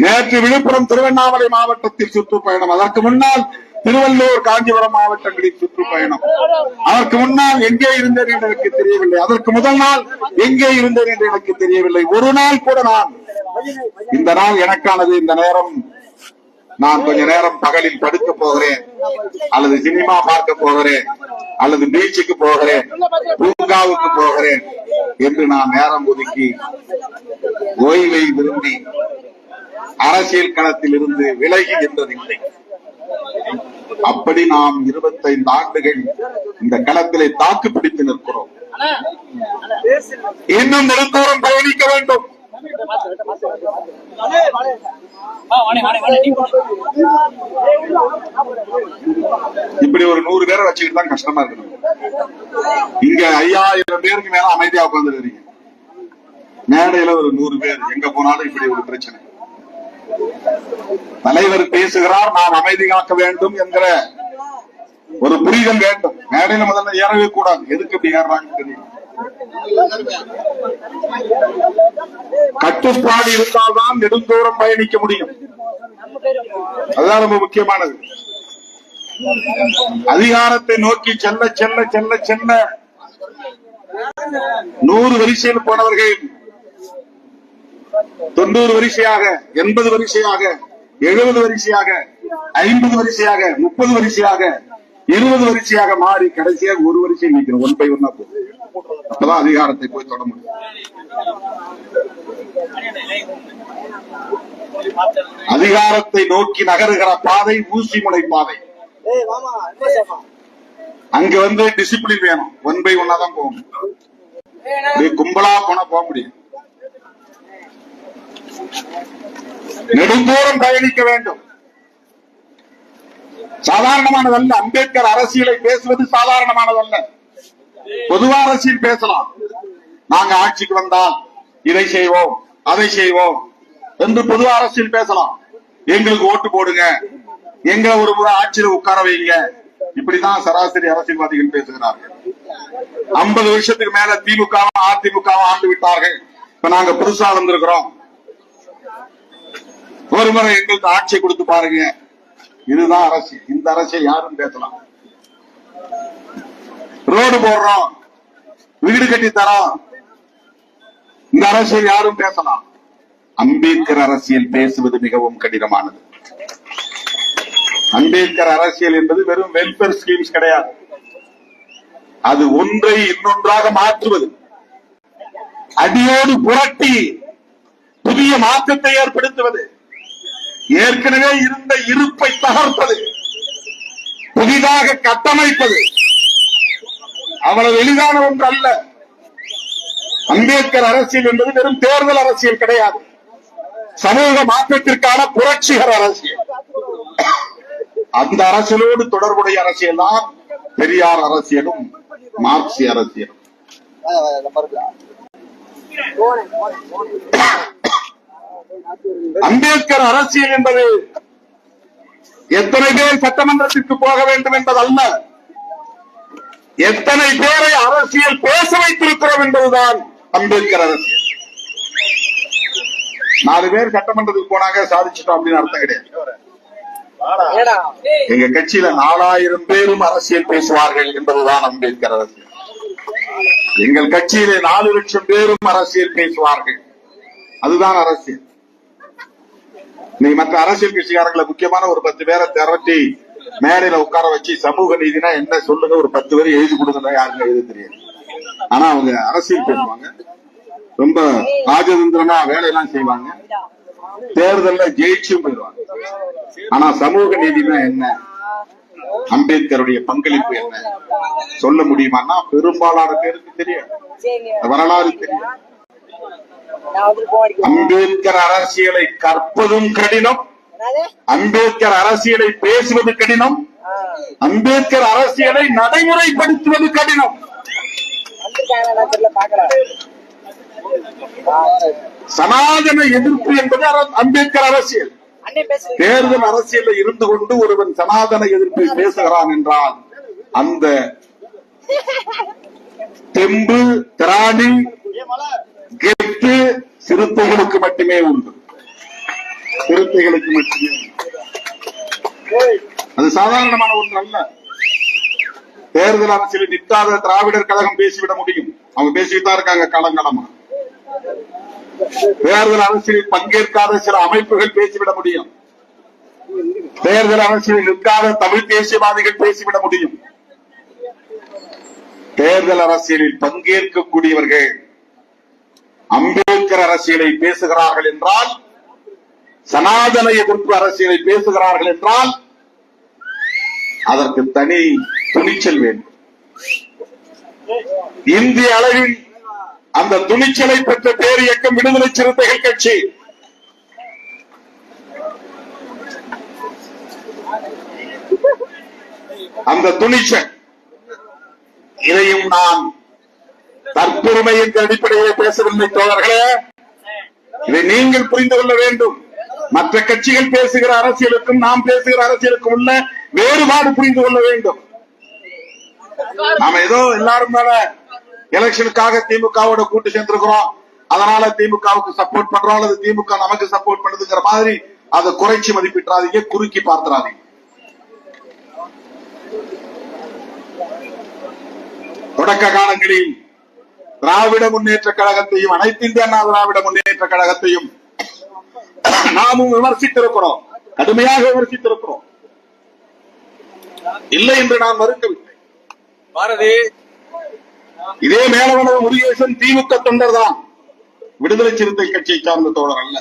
நேற்று விழுப்புரம் திருவண்ணாமலை மாவட்டத்தில் சுற்றுப்பயணம், அதற்கு முன்னால் திருவள்ளூர் காஞ்சிபுரம் மாவட்டங்களில் சுற்றுப்பயணம், அதற்கு முன்னால் எங்கே இருந்தேன் என்று எனக்கு தெரியவில்லை, அதற்கு முதல் நாள் எங்கே இருந்தேன் என்று எனக்கு தெரியவில்லை. ஒரு நாள் கூட நான் இந்த நாள் எனக்கானது, இந்த நேரம் நான் கொஞ்ச நேரம் பகலில் படுக்க போகிறேன், அல்லது சினிமா பார்க்க போகிறேன், அல்லது பீச்சுக்கு போகிறேன், பூங்காவுக்கு போகிறேன் என்று நான் நேரம் ஒதுக்கி ஓய்வை விரும்பி அரசியல் களத்தில் இருந்து விலகி என்றதில்லை. அப்படி நாம் 25 ஆண்டுகள் இந்த களத்திலே தாக்கு பிடித்து நிற்கிறோம். இன்னும் நெடுந்தூரம் பயணிக்க வேண்டும். இப்படி ஒரு 100 பேரை வச்சுக்கிட்டு தான் கஷ்டமா இருக்கணும். இங்க 5000 பேருக்கு மேல அமைதியா உட்கார்ந்து இருக்கீங்க. மேடையில ஒரு 100 பேர், எங்க போனாலும் இப்படி ஒரு பிரச்சனை. தலைவர் பேசுகிறார், நாம் அமைதி காக்க வேண்டும் என்கிற ஒரு புரிதல் வேண்டும். மேடையில முதல்ல ஏறவே கூடாது. எதுக்கு இப்படி ஏறாங்க தெரியும். கட்டுப்பாடு இருந்தால்தான் நெடுந்தூரம் பயணிக்க முடியும். அதுதான் ரொம்ப முக்கியமானது. அதிகாரத்தை நோக்கி செல்ல செல்ல செல்ல செல்ல 100 வரிசையில் போனவர்கள் 90 வரிசையாக, 80 வரிசையாக, 70 வரிசையாக, 50 வரிசையாக, 30 வரிசையாக, 20 வரிசையாக மாறி கடைசியாக ஒரு வரிசை நிற்கிறோம். 1 by 1 போகுது. அப்பதான் அதிகாரத்தை போய் தொட முடியும். அதிகாரத்தை நோக்கி நகருகிற பாதை ஊசி முனை பாதை. அங்க வந்து டிசிப்ளின் வேணும். 1 by 1 தான் போகணும். கும்பலா போனா போக முடியும். நெடுந்தூரம் பயணிக்க வேண்டும். சாதாரணமானதல்ல. அம்பேத்கர் அரசியலை பேசுவது சாதாரணமானதல்ல. பொதுவா அரசியல் பேசலாம். நாங்க ஆட்சிக்கு வந்தால் இதை செய்வோம், அதை செய்வோம் என்று பொதுவா அரசியல் பேசலாம். எங்களுக்கு ஓட்டு போடுங்க, எங்களை ஒரு முறை ஆட்சியில உட்கார வைங்க. இப்படிதான் சராசரி அரசியல்வாதிகள் பேசுகிறார்கள். 50 வருஷத்துக்கு மேல திமுக அதிமுக ஆண்டு விட்டார்கள். இப்ப நாங்க புதுசா வந்திருக்கிறோம், ஒரு முறை எங்களுக்கு ஆட்சியை கொடுத்து பாருங்க. இதுதான் அரசியல். இந்த அரசியல் யாரும் பேசலாம். ரோடு போடுறோம், வீடு கட்டி தரோம், இந்த அரசியல் யாரும் பேசலாம். அம்பேத்கர் அரசியல் பேசுவது மிகவும் கடினமானது. அம்பேத்கர் அரசியல் என்பது வெறும் வெல்ஃபேர் ஸ்கீம்ஸ் கிடையாது. அது ஒன்றை இன்னொன்றாக மாற்றுவது, அடியோடு புரட்டி புதிய மாற்றத்தை ஏற்படுத்துவது, ஏற்கனவே இருந்த இருப்பை தகர்ப்பது, புதிதாக கட்டமைப்பது அவ்வளவு எளிதான ஒன்று அல்ல. அம்பேத்கர் அரசியல் என்பது வெறும் தேர்தல் அரசியல் கிடையாது, சமூக மாற்றத்திற்கான புரட்சிகர அரசியல். அந்த அரசியலோடு தொடர்புடைய அரசியல் தான் பெரியார் அரசியலும் மார்க்சிய அரசியலும். அம்பேத்கர் அரசியல் என்பது எத்தனை பேர் சட்டமன்றத்திற்கு போக வேண்டும் என்பதல்ல, எத்தனை பேரை அரசியல் பேச வைத்திருக்கிறோம் என்பதுதான் அம்பேத்கர் அரசியல். 4 பேர் சட்டமன்றத்துக்கு போனாங்க சாதிச்சிட்டோம் அப்படின்னு அர்த்தம் கிடையாது. எங்க கட்சியில 4000 பேரும் அரசியல் பேசுவார்கள் என்பதுதான் அம்பேத்கர் அரசியல். எங்கள் கட்சியிலே 4 லட்சம் பேரும் அரசியல் பேசுவார்கள், அதுதான் அரசியல். நீ மற்ற அரசியல் கட்சிக்காரங்களை முக்கியமான ஒரு 10 பேரை திரட்டி மேடையில உட்கார வச்சு சமூக நீதினா என்ன சொல்லுங்க, ஒரு 10 பேர் எழுதி கொடுங்க, யாருக்கும் எழுத தெரியாது. ஆனா அவங்க அரசியல் பேசுவாங்க, ரொம்ப ராஜதந்திரமா வேலையெல்லாம் செய்வாங்க, தேர்தல்ல ஜெயிச்சும் போயிடுவாங்க. ஆனா சமூக நீதினா என்ன, அம்பேத்கருடைய பங்களிப்பு என்ன சொல்ல முடியுமான்னா பெரும்பாலான பேருக்கு தெரியாது, வரலாறு தெரியும். அம்பேத்கர் அரசியலை கற்பதும் கடினம், அம்பேத்கர் அரசியலை பேசுவது கடினம், அம்பேத்கர் அரசியலை நடைமுறைப்படுத்துவது கடினம். சனாதன எதிர்ப்பு என்பது அம்பேத்கர் அரசியல். தேர்தல் அரசியல் இருந்து கொண்டு ஒருவன் சனாதன எதிர்ப்பை பேசுகிறான் என்றால் அந்த தெம்பு, திராணி, கெத்து சிறுத்தைகளுக்கு மட்டுமே உண்டு, சிறுத்தைகளுக்கு மட்டுமே உண்டு. அது சாதாரணமான ஒன்று அல்ல. தேர்தல் அரசியலில் நிற்காத திராவிடர் கழகம் பேசிவிட முடியும், அவங்க பேசிட்டு தான் இருக்காங்க காலங்காலமா. தேர்தல் அரசியலில் பங்கேற்காத சில அமைப்புகள் பேசிவிட முடியும், தேர்தல் அரசியலில் நிற்காத தமிழ் தேசியவாதிகள் பேசிவிட முடியும். தேர்தல் அரசியலில் பங்கேற்கக்கூடியவர்கள் அம்பேத்கர் அரசியலை பேசுகிறார்கள் என்றால், சனாதன எதிர்ப்பு அரசியலை பேசுகிறார்கள் என்றால் அதற்கு தனி துணிச்சல் வேண்டும். இந்திய அளவில் அந்த துணிச்சலை பெற்ற பேர் இயக்கம் விடுதலை சிறுத்தைகள் கட்சி. அந்த துணிச்சல், இதையும் நான் தற்பெருமை என்ற அடிப்படையில் பேசவில்லை தோழர்களே, இதை நீங்கள் புரிந்து கொள்ள வேண்டும். மற்ற கட்சிகள் பேசுகிற அரசியலுக்கும் நாம் பேசுகிற அரசியலுக்கும் உள்ள வேறுபாடு புரிந்து கொள்ள வேண்டும். நாம ஏதோ எல்லாரும் எலெக்ஷனுக்காக திமுகவோட கூட்டு சேர்ந்திருக்கிறோம், அதனால திமுகவுக்கு சப்போர்ட் பண்றோம், அல்லது திமுக நமக்கு சப்போர்ட் பண்ணுதுங்கிற மாதிரி அதை குறைச்சி மதிப்பிட்டாதீங்க, குறுக்கி பார்த்துறாதீங்க. தொடக்க காலங்களில் திராவிட முன்னேற்ற கழகத்தையும் அனைத்து இந்திய அண்ணா திராவிட முன்னேற்ற கழகத்தையும் நாமும் விமர்சித்திருக்கிறோம், கடுமையாக விமர்சித்திருக்கிறோம், இல்லை என்று நான் மறுக்கவில்லை. பாரதி இதே மேலவளவு முருகேசன் திமுக தொண்டர் தான், விடுதலை சிறுத்தை கட்சியை சார்ந்த தோழர் அல்ல.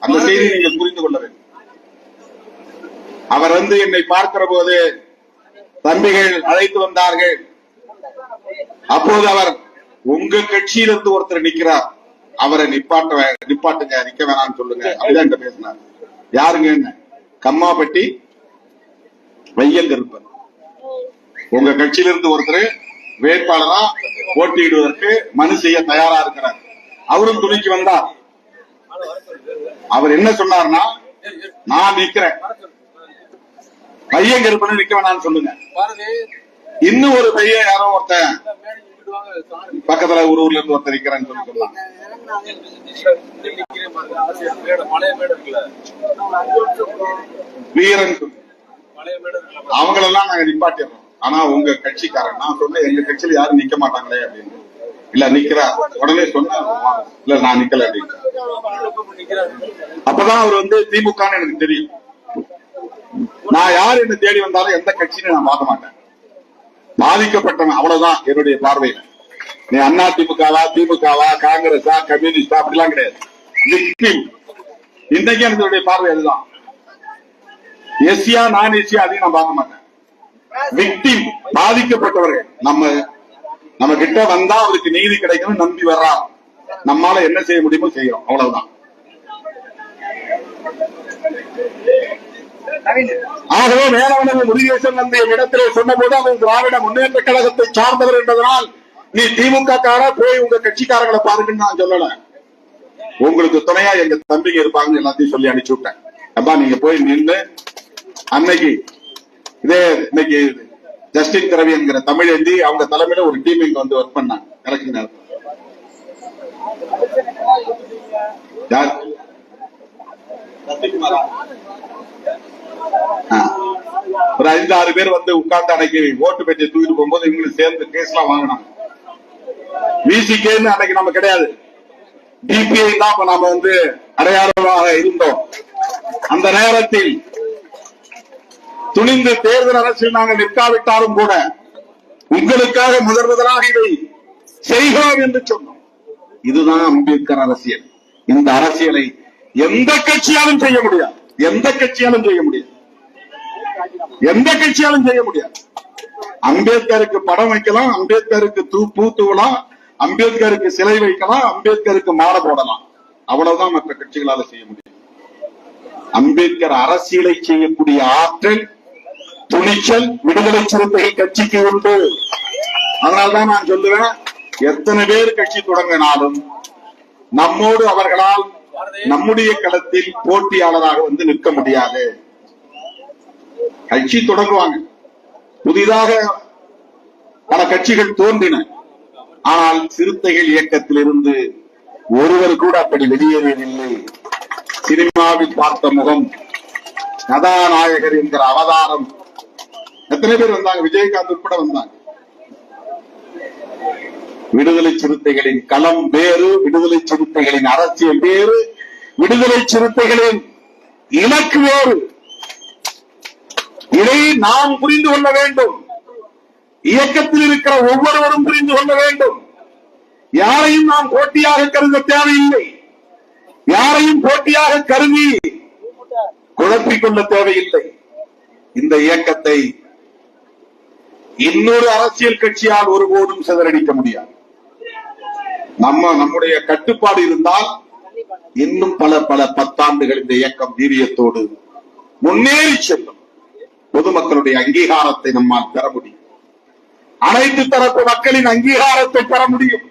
அந்த செய்தியை நீங்கள் புரிந்து கொள்ள வேண்டும். அவர் என்னை பார்க்கிற போது தம்பிகள் அழைத்து வந்தார்கள். அப்போது அவர், உங்க கட்சியிலிருந்து ஒருத்தர் நிக்கிறார், அவரை நிப்பாட்டுங்க, நிக்க வேணாம்னு சொல்லுங்க அப்படிதான் பேசினார். யாருங்க? என்ன கம்மாப்பட்டி வையல் இருப்பார். உங்க கட்சியிலிருந்து ஒருத்தர் வேட்பாளரா போட்டியிடுவதற்கு மனு செய்ய தயாரா இருக்கிறார். அவரும் துணிக்கு வந்தார். அவர் என்ன சொன்னார்னா, நான் நிக்கிறேன், பையன் இருப்பேன்னு நிக்க வேணாம்னு சொல்லுங்க. இன்னும் ஒரு பையன் யாரோ ஒருத்தன் பக்கத்துல ஒரு ஊர்ல இருந்து ஒருத்தர் நிக்கிறேன்னு சொல்லி சொன்னாங்க. வீரன் அவங்களெல்லாம் நாங்க நிப்பாட்டிடுறோம். ஆனா உங்க கட்சிக்காரன், நான் சொன்னேன் எங்க கட்சியில யாரும் நிக்க மாட்டாங்களே அப்படின்னு. இல்ல நிக்கிறா, உடனே சொன்ன, இல்ல நான் நிக்கல அப்படின்னு. அப்பதான் அவர் திமுகன்னு எனக்கு தெரியும். நான் யார் என்ன தேடி வந்தாலும் எந்த கட்சின்னு நான் பார்க்க மாட்டேன். பாதிக்கப்பட்டவன் அவ்வளவுதான் என்னுடைய பார்வையில. நீ அண்ணா திமுகவா, திமுகவா, காங்கிரஸா, கம்யூனிஸ்டா அப்படிலாம் கிடையாது. விக்டிம். இன்றைக்கு என்னுடைய பார்வை அதுதான். எஸ்சியா நான் எஸ்சியா அதையும் நான் பார்க்க மாட்டேன். விக்டிம், பாதிக்கப்பட்டவர்கள் நம்ம கிட்ட வந்தா அவருக்கு நீதி கிடைக்கணும் நம்பி வர்றா, நம்மால என்ன செய்ய முடியுமோ செய்யறோம், அவ்வளவுதான். ஆகவே வேளாண் முருகேசன் வந்து என் இடத்திலே சொன்ன போது அவன் திராவிட முன்னேற்ற கழகத்தை சார்ந்தவர் என்பதனால் நீ திமுக காரா போய் உங்க கட்சிக்காரர்களை பாருங்கன்னு நான் சொல்லல. உங்களுக்கு துணையா எங்க தம்பிங்க இருப்பாங்க எல்லாத்தையும் சொல்லி அனுப்பிச்சு விட்டேன். அப்பா நீங்க போய் நின்று அன்னைக்கு இன்னைக்கு ஜஸ்டின் திரவி என்கிற தமிழந்தி அவங்க தலைமையில ஒரு டீம் இங்க வந்து ஒர்க் பண்ணாங்க. எலெக்ஷன் நேரத்தில் ஒரு 5-6 பேர் வந்து உட்கார்ந்து அன்னைக்கு ஓட்டு பெட்டி தூக்கிட்டு போகும்போது இவங்களுக்கு சேர்ந்து கேஸ் எல்லாம் வாங்கினாங்க. விசிகேன்னு அன்னைக்கு நம்ம கிடையாது, டிபிஐ தான் நாம வந்து அடையாளமாக இருந்தோம். அந்த நேரத்தில் துணிந்து தேர்தல் அரசில் நாங்கள் நிற்காவிட்டாலும் கூட உங்களுக்காக முதலாக இதை செய்கிறோம் என்று சொன்னோம். இதுதான் அம்பேத்கர் அரசியல். இந்த அரசியலை எந்த கட்சியாலும் செய்ய முடியாது, எந்த கட்சியாலும் செய்ய முடியாது, எந்த கட்சியாலும் செய்ய முடியாது. அம்பேத்கருக்கு படம் வைக்கலாம், அம்பேத்கருக்கு பூ தூவலாம், அம்பேத்கருக்கு சிலை வைக்கலாம், அம்பேத்கருக்கு மாலை போடலாம், அவ்வளவுதான் மற்ற கட்சிகளால செய்ய முடியும். அம்பேத்கர் அரசியலை செய்யக்கூடிய ஆற்றல், துணிச்சல் விடுதலை சிறுத்தைகள் கட்சிக்கு உண்டு. அதனால்தான் நான் சொல்லுவேன், எத்தனை பேர் கட்சி தொடங்கினாலும் நம்மோடு அவர்களால் நம்முடைய களத்தில் போட்டியாளராக வந்து நிற்க முடியாது. கட்சி தொடங்குவாங்க, புதிதாக பல கட்சிகள் தோன்றின, ஆனால் சிறுத்தைகள் இயக்கத்தில் இருந்து ஒருவர் கூட அப்படி வெளியேறவில்லை. சினிமாவில் பார்த்த முகம், கதாநாயகர் என்கிற அவதாரம் எத்தனை பேர் வந்தாங்க? விஜயகாந்த் உட்பட வந்தாங்க. விடுதலை சிறுத்தைகளின் களம் வேறு, விடுதலை சிறுத்தைகளின் அரசியல் வேறு, விடுதலை சிறுத்தைகளின் இலக்கு வேறு. இதை நாம் புரிந்து கொள்ள வேண்டும். இயக்கத்தில் இருக்கிற ஒவ்வொருவரும் புரிந்து கொள்ள வேண்டும். யாரையும் நாம் போட்டியாக கருத தேவையில்லை, யாரையும் போட்டியாக கருதி குழப்பிக் கொள்ள தேவையில்லை. இந்த இயக்கத்தை இன்னொரு அரசியல் கட்சியால் ஒருபோதும் சிதறடிக்க முடியாது. நம்முடைய கட்டுப்பாடு இருந்தால் இன்னும் பல 10 ஆண்டுகள் இந்த இயக்கம் வீரியத்தோடு முன்னேறி செல்லும். பொதுமக்களுடைய அங்கீகாரத்தை நம்மால் பெற முடியும், அனைத்து தரப்பு மக்களின் அங்கீகாரத்தை பெற முடியும்.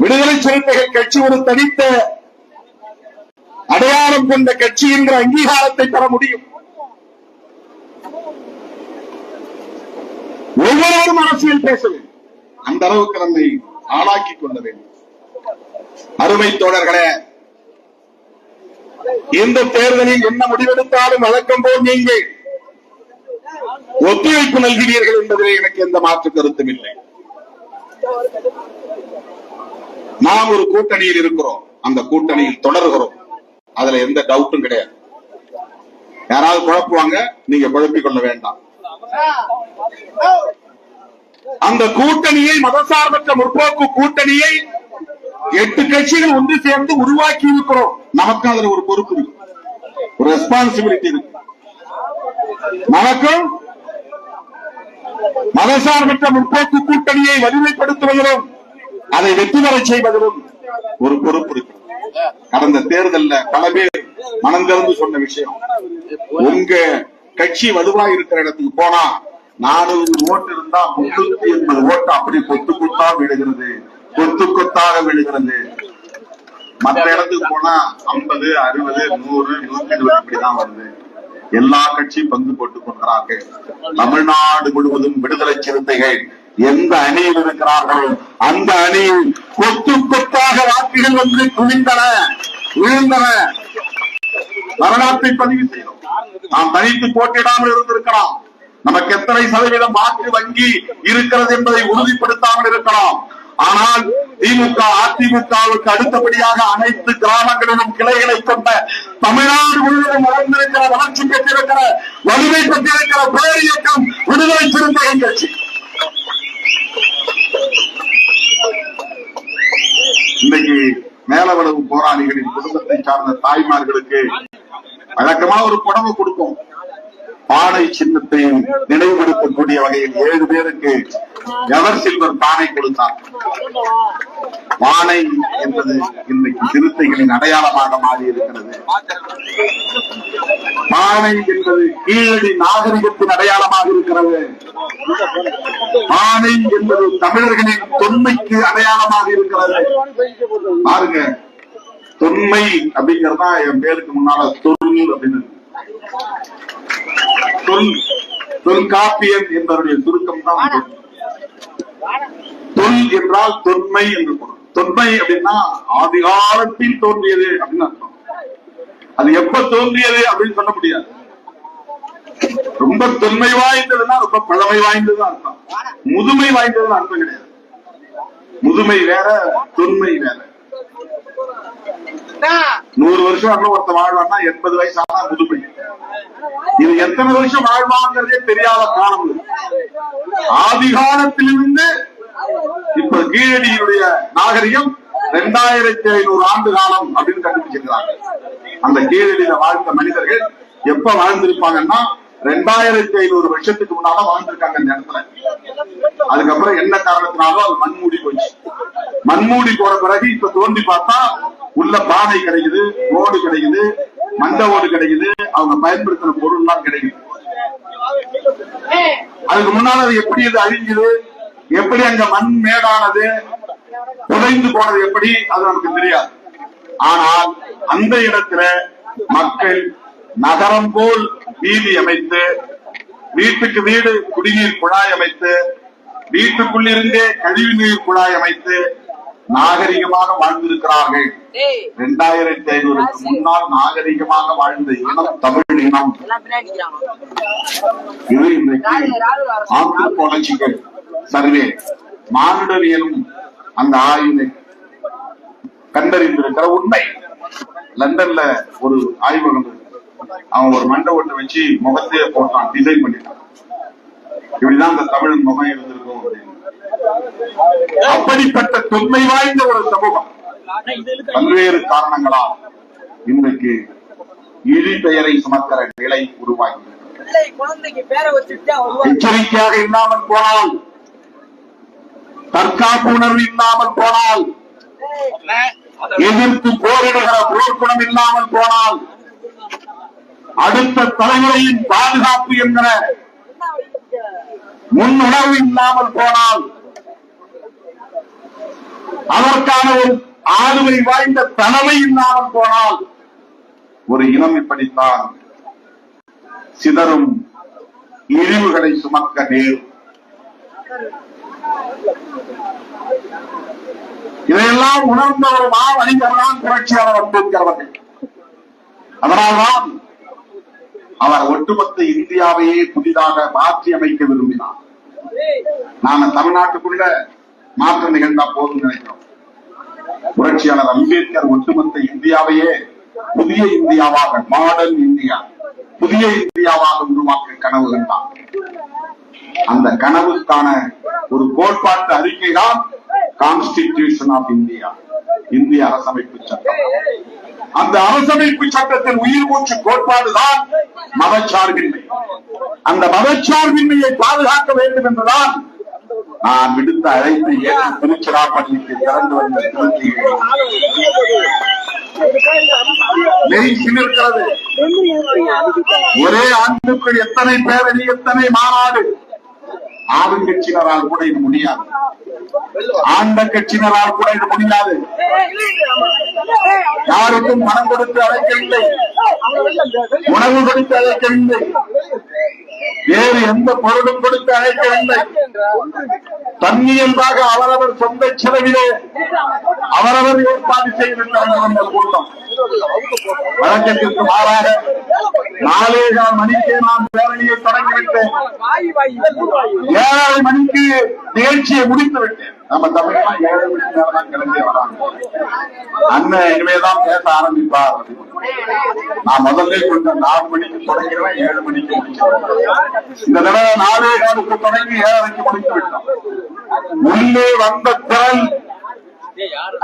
விடுதலை சிறுத்தைகள் கட்சி ஒரு தனித்த அடையாளம் கொண்ட கட்சி என்ற அங்கீகாரத்தை பெற முடியும். ஒவ்வொருவரும் அரசியல் பேச வேண்டும், அந்த அளவுக்கு நம்மை ஆளாக்கி கொள்ள வேண்டும். அருமை தோழர்களே, இந்த தேர்தலில் என்ன முடிவெடுத்தாலும் வழக்கம் போல் நீங்கள் ஒத்துழைப்பு நல்கிறீர்கள் என்பதிலே எனக்கு எந்த மாற்று கருத்தும் இல்லை. நாம் ஒரு கூட்டணியில் இருக்கிறோம், அந்த கூட்டணியில் தொடர்கிறோம், அதுல எந்த டவுட்டும் கிடையாது. யாராவது குழப்புவாங்க, நீங்க குழப்பிக் கொள்ள வேண்டாம். அந்த கூட்டணியை, மதசார்பற்ற முற்போக்கு கூட்டணியை 8 கட்சிகள் ஒன்று சேர்ந்து உருவாக்கி இருக்கிறோம். நமக்கு அதுல ஒரு பொறுப்பு இருக்கு, ஒரு ரெஸ்பான்சிபிலிட்டி இருக்கு. நமக்கும் மதசார்பற்ற முற்போக்கு கூட்டணியை வலிமைப்படுத்துவதிலும் அதை வெற்றி பெற செய்வதிலும் ஒரு பொறுப்பு இருக்கு. கடந்த தேர்தலில் பல பேர் மனம் திறந்து சொன்ன விஷயம், உங்க கட்சி வலுவாக இருக்கிற இடத்துக்கு போனா 400 ஓட்டு இருந்தா 380 ஓட்டு அப்படி கொத்து கொத்தா விழுகிறது, கொத்து கொத்தாக விழுகிறது. மற்ற இடத்துக்கு போனா 50, 60, 100, 120 இப்படிதான் வருது. எல்லா கட்சியும் பங்கு போட்டுக் கொள்கிறார்கள். தமிழ்நாடு முழுவதும் விடுதலை சிறுத்தைகள் எந்த அணியில் இருக்கிறார்களோ அந்த அணியில் கொத்து கொத்தாக வாக்குகள் வந்து குவிந்தன, விழுந்தன. வரலாற்றை பதிவு செய்யணும். நாம் தனித்து போட்டியிடாமல் இருந்திருக்கலாம், நமக்கு எத்தனை சதவீதம் வாக்கு வங்கி இருக்கிறது என்பதை உறுதிப்படுத்தாமல் இருக்கலாம். ஆனால் திமுக, அதிமுகவுக்கு அடுத்தபடியாக அனைத்து கிராமங்களிலும் கிளைகளை கொண்ட தமிழ்நாடு முழுவதும் வளர்ந்திருக்கிற, வளர்ச்சி பெற்றிருக்கிற, வலிமை பெற்றிருக்கிற பேர் இயக்கம் விடுதலை சிறுத்தைகள் கட்சி. இன்னைக்கு ஏலவளவு போராளிகளின் குடும்பத்தை சார்ந்த தாய்மார்களுக்கு வழக்கமா ஒரு புடவை கொடுப்போம். பானை சின்னத்தையும் நினைவுபடுத்தக்கூடிய வகையில் 7 பேருக்கு எவர் சில்வர் பானை கொடுத்தார். பானை என்பது இன்றைக்கு சிறுத்தைகளின் அடையாளமாக மாறி இருக்கிறது. பானை என்பது கீழடி நாகரிகத்தின் அடையாளமாக இருக்கிறது. பானை என்பது தமிழர்களின் தொன்மைக்கு அடையாளமாக இருக்கிறது. பாருங்க, தொன்மை அப்படிங்கறதா என் பேருக்கு முன்னால தொல் அப்படின்னு தொல்காப்பியம் என்பவருடைய சுருக்கம் தான் தொல் என்றால் தொன்மை என்று பொருள். தொன்மை அப்படின்னா ஆதிகாலத்தில் தோன்றியது அப்படின்னு அர்த்தம். அது எப்ப தோன்றியது அப்படின்னு சொல்ல முடியாது. ரொம்ப தொன்மை வாய்ந்ததுன்னா ரொம்ப பழமை வாய்ந்ததுதான் அர்த்தம். முதுமை வாய்ந்ததுன்னு அர்த்தம் கிடையாது. முதுமை வேற, தொன்மை வேற. 100 வருஷம் ஒருத்த வாழ்வான்னா 80 வயசு ஆனா முதுமை. இது எத்தனை வருஷம் வாழ்வாங்கிறதே தெரியாத காலம். ஆதிகாலத்திலிருந்து இப்ப கீழடியினுடைய நாகரிகம் 2500 ஆண்டு காலம் அப்படின்னு கண்டுபிடிச்சிருக்கிறாங்க. அந்த கீழடியில வாழ்ந்த மனிதர்கள் எப்ப வாழ்ந்திருப்பாங்கன்னா 2500 வருஷத்துக்கு முன்னால வாழ்ந்திருக்காங்க இந்த இடத்துல. அதுக்கப்புறம் என்ன காரணத்தினாலும் அது மண்மூடி போச்சு. மண்மூடி போன பிறகு இப்ப தோண்டி பார்த்தா உள்ள பானை கிடைக்குது, ஓடு கிடைக்குது, மண்ட ஓடு கிடைக்குது, அவங்க பயன்படுத்துற பொருள் எல்லாம் கிடைக்குது. அதுக்கு முன்னால அது எப்படி இது அழிஞ்சது, எப்படி அங்க மண் மேடானது, புதைந்து போனது எப்படி, அது நமக்கு தெரியாது. ஆனால் அந்த இடத்துல மக்கள் நகரம் போல் வீதி அமைத்து, வீட்டுக்கு வீடு குடிநீர் குழாய் அமைத்து, வீட்டுக்குள்ளிருந்தே கழிவு நீர் குழாய் அமைத்து நாகரிகமாக வாழ்ந்திருக்கிறார்கள். 2500 முன்னால் நாகரிகமாக வாழ்ந்த இனம் தமிழ் இனம். இது இன்றைக்கு ஆந்த்ரோபாலஜிக்கல் சர்வே மானுடவியலும் அந்த ஆய்வு கண்டறிந்திருக்கிற உண்மை. லண்டன்ல ஒரு ஆய்வகம், அவன் ஒரு மண்டை ஓட்டை வச்சு முகத்தையே போட்டான், டிசைன் பண்ணிட்டான். இப்படிதான் அந்த தமிழ் முகம் இருந்திருக்கும் அப்படின்னு. அப்படிப்பட்ட தொன்மை வாய்ந்த ஒரு சமூகம் பல்வேறு காரணங்களால் இன்றைக்கு இழி பெயரை சுமக்கிற நிலை உருவாகி எச்சரிக்கையாக இல்லாமல் போனால், தற்காப்பு உணர்வு இல்லாமல் போனால், எதிர்த்து போரிடுகிற போர்க்குணம் இல்லாமல் போனால், அடுத்த தலைமுறையின் பாதுகாப்பு என்கிற முன்னுணர்வு இல்லாமல் போனால், அதற்கான ஒரு ஆளுமை வாய்ந்த தலைமை இல்லாமல் போனால், ஒரு இனம் இப்படித்தான் சிதறும், இழிவுகளை சுமக்க நேரும். இதையெல்லாம் உணர்ந்த ஒரு மாமனிதர் தான் புரட்சியாளர் அம்பேத்கர் அவர்கள். அதனால்தான் அவர் ஒட்டுமொத்த இந்தியாவையே புதிதாக மாற்றி அமைக்க விரும்பினார். நாம தமிழ்நாட்டுக்குள்ள மாற்றம் நிகழ்ந்தா போதும் நினைக்கிறோம். புரட்சியாளர் அம்பேத்கர் ஒட்டுமொத்த இந்தியாவையே புதிய இந்தியாவாக, மாடர்ன் இந்தியா, புதிய இந்தியாவாக உருவாக்க கனவு கண்டார். அந்த கனவுக்கான ஒரு கோட்பாட்டு அறிக்கை தான் கான்ஸ்டிடியூஷன் ஆஃப் இந்தியா, இந்திய அரசமைப்பு சட்டம். அந்த அரசமைப்பு சட்டத்தின் உயிர் மூச்சு கோட்பாடுதான் மதச்சார்பின்மை. அந்த மதச்சார்பின்மையை பாதுகாக்க வேண்டும் என்றுதான் நான் விடுத்த அழைப்பை ஏற்று திருச்சிராப்பள்ளிக்கு திறந்து வந்த இருக்கிறது. ஒரே ஆண்டுக்குள் எத்தனை பேரணி, எத்தனை மாநாடு. ஆளுங்கட்சியினரால் கூட இது முடியாது, ஆண்ட கட்சியினரால் கூட இது முடியாது. யாருக்கும் பணம் கொடுத்து அழைக்கவில்லை, உணவு கொடுத்து அழைக்கவில்லை, வேறு எந்த பொருளும் கொடுத்து அழைக்கவில்லை. தன்னியல்பாக அவரவர் சொந்த செலவிலே அவரவர் ஏற்பாடு செய்திருக்கிறார்கள் அந்த கூட்டம். வழக்கத்திற்கு மாறாக 4:15 மணிக்கே நான் பேரணியை தொடங்கிவிட்டேன். 7:30 மணிக்கு நிகழ்ச்சியை முடித்து விட்டேன். நம்ம தமிழ்லாம் 7 மணி நேரம் தான் கிளம்பி வராங்க. அண்ணன் இனிமேதான் பேச ஆரம்பிப்பார். நான் முதல்ல கொஞ்சம் 4 மணிக்கு தொடங்கிடுவேன், 7 மணிக்கு முடிச்சிருவேன். இந்த தடவை 4:15 தொடங்கி 7:30 முடித்து விட்டோம். உள்ளே வந்த குரல்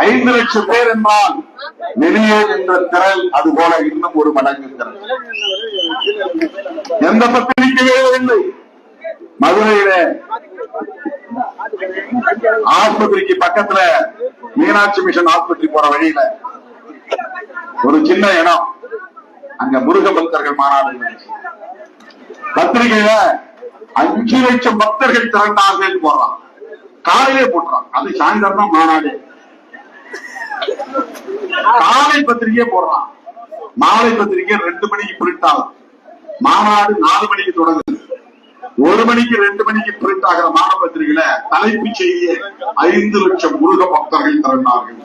5 லட்சம் பேர் என்றால் வெளியே என்ற திரள் அது போல இன்னும் ஒரு மடங்கு திரள். எந்த பத்திரிகையே இல்லை. மதுரையில ஆஸ்பத்திரிக்கு பக்கத்துல மீனாட்சி மிஷன் ஆஸ்பத்திரி போற வழியில ஒரு சின்ன இடம், அங்க முருக பக்தர்கள் மாநாடு. பத்திரிகையில 5 லட்சம் பக்தர்கள் திரண்டார்கள் போடுறான். காலையிலே போடுறான். அது சாயந்தரம் தான் மாநாடு. காலை பத்திரிகையே போடுறான். மாலை பத்திரிகை 2 மணிக்கு பிரிண்ட் ஆகும். மாநாடு 4 மணிக்கு தொடங்குது. 1 மணிக்கு 2 மணிக்கு பிரிண்ட் ஆகிற மாத பத்திரிகையில தலைப்பு செய்தியை 5 லட்சம் முருக பக்தர்கள் திரண்டார்கள்.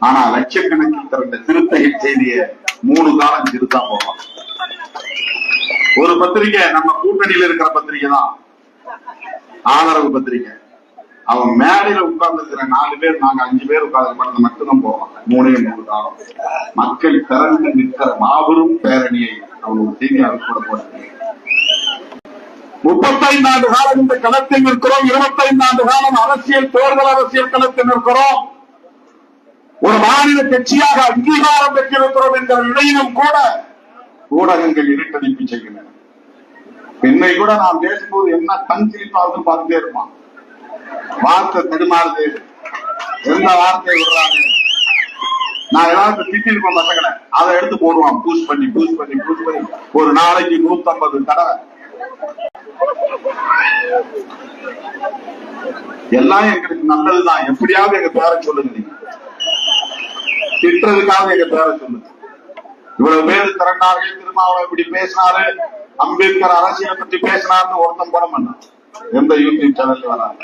ஆனா லட்சக்கணக்கில் திரண்ட சிறுத்தைகள் செய்தியை 3 காலம் சிறுத்தா போவான். ஒரு பத்திரிகை நம்ம கூட்டணியில் இருக்கிற பத்திரிகை தான் ஆதரவு பத்திரிகை. அவன் மேடையில உட்கார்ந்து இருக்கிற 4 பேர், நாங்க 5 பேர் உட்கார்ந்து படத்தை மட்டும்தான் போவான். 3 காலம் மக்கள் திரண்டு நிற்கிற மாபெரும் பேரணியை அவன் செய்தியாக கூட போட 35 ஆண்டு காலம் இந்த களத்தில் நிற்கிறோம். 25 ஆண்டு காலம் தேர்தல் அரசியல் களத்தில் நிற்கிறோம். ஒரு மாநில கட்சியாக அங்கீகாரம் பெற்றிருக்கிறோம் என்கிற இடையிலும் கூட ஊடகங்கள் இருட்டடிப்பு செய்கின்றன. என்னை கூட நான் பேசும்போது என்ன கண் சிரிப்பாவது பார்த்துட்டே இருப்பான். வார்த்தை தடுமாறுது, எந்த வார்த்தை விடுறாங்க. நான் ஏதாவது திட்டிருப்பேன் பசங்களை, அதை எடுத்து போடுவான். பூஸ் பண்ணி ஒரு நாளைக்கு 150 தடவை. எல்லாம் எங்களுக்கு நல்லதுதான். எப்படியாவது எங்க பேரை சொல்லுங்க. நீங்க திட்டுறதுக்காக எங்க பேரை சொல்லுங்க. இவ்வளவு பேர் திரண்டார்கள். திருமாவளவன் இப்படி பேசினாரு, அம்பேத்கர் அரசியலை பற்றி பேசினார்னு ஒருத்தம் போட மாட்டான். எந்த யூடியூப் சேனல்ல வராங்க.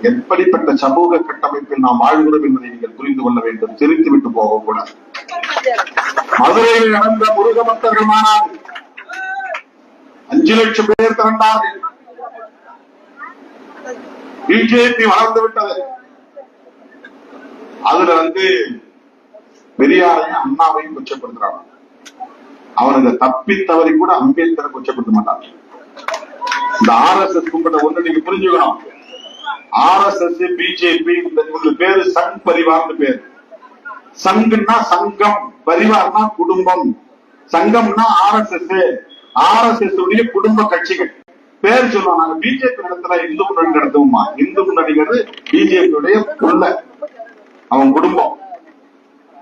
எப்படிப்பட்ட சமூக கட்டமைப்பில் நாம் வாழ்கிறோம் என்பதை நீங்கள் புரிந்து கொள்ள வேண்டும். திருத்தி விட்டு போகக்கூடாது. மதுரையில் நடந்த முருக பக்தர்கள் மாநாடு 5 லட்சம் பேர் திரண்டார்கள். பிஜேபி வளர்ந்து விட்டது. அதுல பெரியாரையும் அண்ணாவையும் கொச்சப்படுத்துறாங்க. அவனுக்கு தப்பி தவறி கூட அம்பேத்கரை கொச்சப்படுத்த மாட்டாங்க. இந்த RSS கும்பிட்ட ஒண்ணு நீங்க புரிஞ்சுக்கணும். RSS பிஜேபி இந்த பேரு சங் பரிவார்னு பேரு. சங்குன்னா சங்கம், பரிவார்னா குடும்பம். சங்கம்னா RSS உடைய குடும்ப கட்சிகள் பேர் சொல்லுவாங்க. நாங்க பிஜேபி நடத்துல இந்து முன்னணி நடத்துவோமா? இந்து முன்னணிங்கிறது பிஜேபியுடைய புள்ள, அவன் குடும்பம்,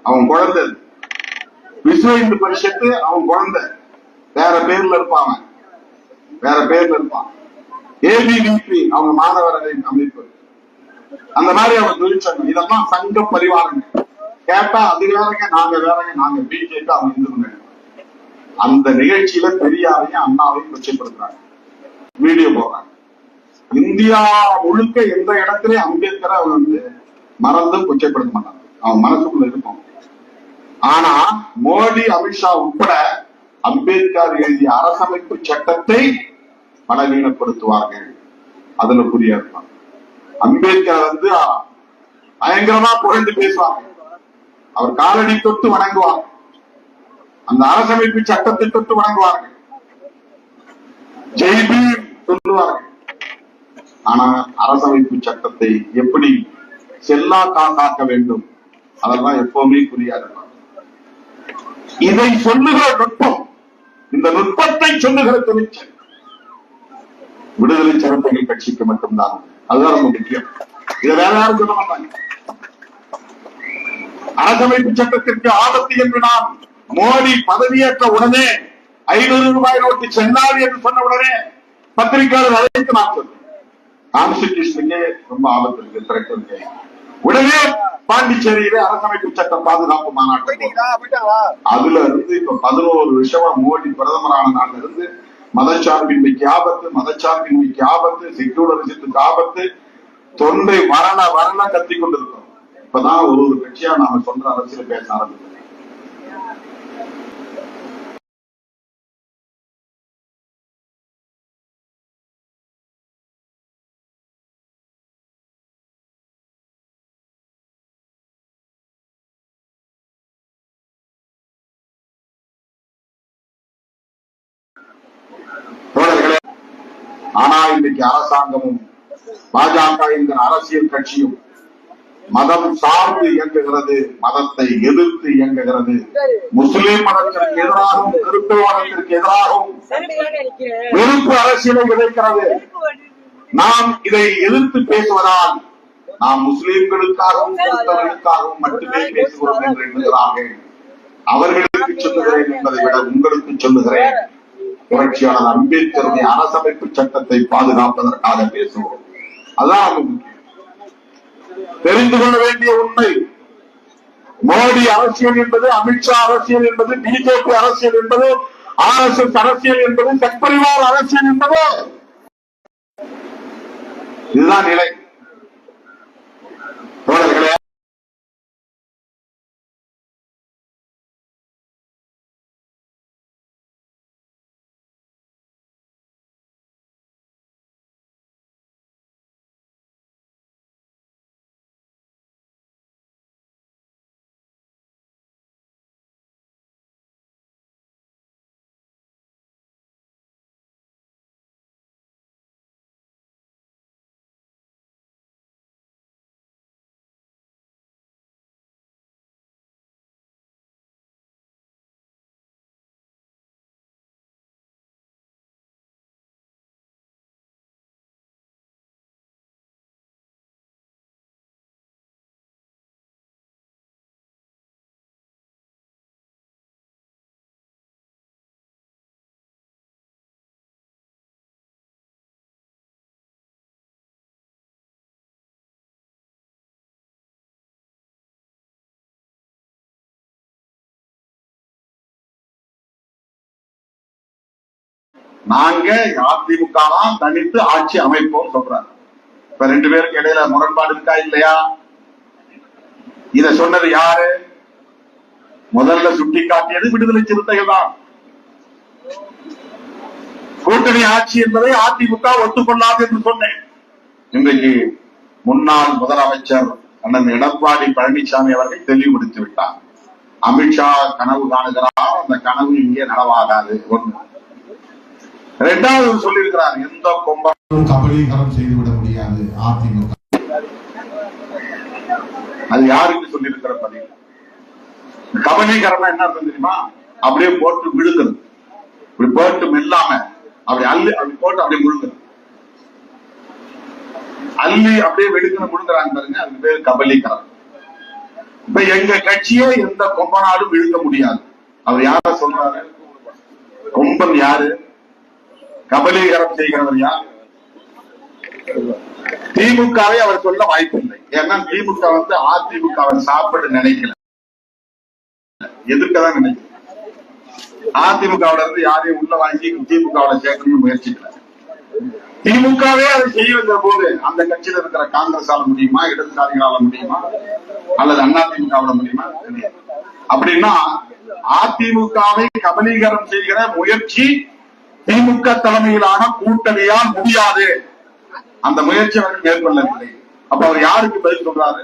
அவன் குழந்தை. விஸ்வ இந்து பரிஷத்து அவன் குழந்தை, வேற பேர்ல இருப்பான். ABVP அவங்க மாணவர்களின் அமைப்பு. அந்த மாதிரி அவன் தொழிற்சங்கம். இதெல்லாம் சங்க பரிவாரங்க. கேட்டா அது வேறங்க, நாங்க வேறங்க, நாங்க பிஜேபி, அவங்க இந்து முன்னணி. அந்த நிகழ்ச்சியில பெரியாரையும் அண்ணாவையும் கொச்சைப்படுத்துறாங்க, வீடியோ போடுறாங்க. இந்தியா முழுக்க எந்த இடத்துல அம்பேத்கரை அவங்க மறந்தும் கொச்சைப்படுத்த மாட்டாங்க. அவன் மனசுக்குள்ள இருக்கும். ஆனா மோடி, அமித்ஷா உட்பட அம்பேத்கர் எழுதிய அரசமைப்பு சட்டத்தை பலவீனப்படுத்துவார்கள். அதுல புரிய இருப்பாங்க. அம்பேத்கர் பயங்கரமா புகழ்ந்து பேசுவாங்க. அவர் காலடி தொட்டு வணங்குவார். அந்த அரசமைப்பு சட்டத்தை தொட்டு வணங்குவார்கள். ஜெய்பீம் சொல்லுவார்கள். ஆனா அரசமைப்பு சட்டத்தை எப்படி செல்லா காக்க வேண்டும் அதெல்லாம் எப்பவுமே புரியாது. இதை சொல்லுகிற நுட்பம், இந்த நுட்பத்தை சொல்லுகிற துணிச்சல் விடுதலை சிறுத்தைகள் கட்சிக்கு மட்டும்தான். அதுதான் ரொம்ப முக்கியம். இதை வேற யாரும் சொல்ல மாட்டாங்க. அரசமைப்பு சட்டத்திற்கு ஆபத்து என்று நான் மோடி பதவியேற்ற உடனே 500 ரூபாய் நோட்டு செல்லாது என்று சொன்ன உடனே பத்திரிகையாளர் அழைத்து நான் சொன்னேன், கான்ஸ்டிடியூஷனுக்கே ரொம்ப ஆபத்து இருக்கு, திறக்க இருக்கு. உடனே பாண்டிச்சேரியில அரசமைப்பு சட்ட பாதுகாப்பு மாநாட்டம். அதுல இருந்து இப்ப 11 வருஷமா மோடி பிரதமரான நாள்ல இருந்து மதச்சார்பின்மைக்கு ஆபத்து, செக்யூலரிசத்துக்கு ஆபத்து, தொண்டை வரண கத்தி கொண்டிருக்கிறோம். இப்பதான் ஒரு கட்சியா நாம சொல்ற அரசியல் பேச ஆரம்பிக்கிறோம். ஆனா இன்னைக்கு அரசாங்கமும் பாஜக என்கிற அரசியல் கட்சியும் மதம் சார்ந்து இயங்குகிறது, மதத்தை எதிர்த்து இயங்குகிறது. முஸ்லிம் மதத்திற்கு எதிராகவும் கிறிஸ்தவ மதத்திற்கு எதிராகவும் வெறுப்பு அரசியலை விதைக்கிறது. நாம் இதை எதிர்த்து பேசுவதால் நாம் முஸ்லிம்களுக்காகவும் கிறிஸ்தவர்களுக்காகவும் மட்டுமே பேசுகிறோம் என்று எண்ணுகிறார்கள். அவர்களுக்கு சொல்லுகிறேன் என்பதை விட உங்களுக்கு சொல்லுகிறேன், புரட்சியாளர் அம்பேத்கருடைய அரசமைப்பு சட்டத்தை பாதுகாப்பதற்காக பேசுவோம். அதான் தெரிந்து கொள்ள வேண்டிய உண்மை. மோடி அரசியல் என்பது, அமித்ஷா அரசியல் என்பது, பிஜேபி அரசியல் என்பது, RSS அரசியல் என்பது, சக்பரிவார் அரசியல் என்பது, இதுதான் நிலை. தோழர்களே, நாங்க அதிமுக தனித்து ஆட்சி அமைப்போம் சொல்றாங்க. இப்ப ரெண்டு பேருக்கு இடையில முரண்பாடு இருக்கா இல்லையா? இத சொன்னது யாரு? முதல்ல சுட்டி காட்டியது விடுதலை சிறுத்தைகள் தான். கூட்டணி ஆட்சி என்பதை அதிமுக ஒத்துக்கொள்ளாது என்று சொன்னேன். இன்றைக்கு முன்னாள் முதலமைச்சர் அண்ணன் எடப்பாடி பழனிசாமி அவர்கள் தெளிவுபடுத்தி விட்டார். அமித்ஷா கனவு காணுகிறார், அந்த கனவு இங்கே நனவாகாது. ஒன்று. இரண்டாவது சொல்லியிருக்கிறார், எந்த கொம்பனும் கபலீகரம் செய்துவிட முடியாது அதிமுக. அது யாருக்கு சொல்லியிருக்கிற பதிவு? கபலீகரம் என்ன தெரியுமா? அப்படியே போட்டு விழுங்குறது, இப்படி போட்டு மெல்லாம அப்படி அள்ளி அப்படி போட்டு அப்படியே முழுங்குறது, அள்ளி அப்படியே வெடுக்கிற முழுங்குறாங்க பாருங்க, அதுக்கு பேர் கபலீகரம். இப்ப எங்க கட்சியை எந்த கொம்பனாலும் விழுங்க முடியாது. அவர் யார சொல்றாரு? கொம்பன் யாரு? கபலீகரம் செய்கிறவர் யார்? திமுகவை அவர் சொல்ல வாய்ப்பில்லை. ஏன்னா திமுக அதிமுகவை சாப்பிட நினைக்கல, எதிர்க்கதான் நினைக்கல. அதிமுகவுல இருந்து யாரையும் உள்ள வாங்கி திமுகவுல சேர்க்கணும்னு முயற்சிக்கல. திமுகவே அதை செய்ய போது அந்த கட்சியில் இருக்கிற காங்கிரஸால முடியுமா, இடதுசாரிகளால முடியுமா, அல்லது அதிமுகவுல முடியுமா? அப்படின்னா அதிமுகவை கபலீகரம் செய்கிற முயற்சி திமுக தலைமையிலான கூட்டணியால் முடியாது. அந்த முயற்சி அவர்கள் மேற்கொள்ளவில்லை. அப்ப அவர் யாருக்கு பதில் சொல்றாரு?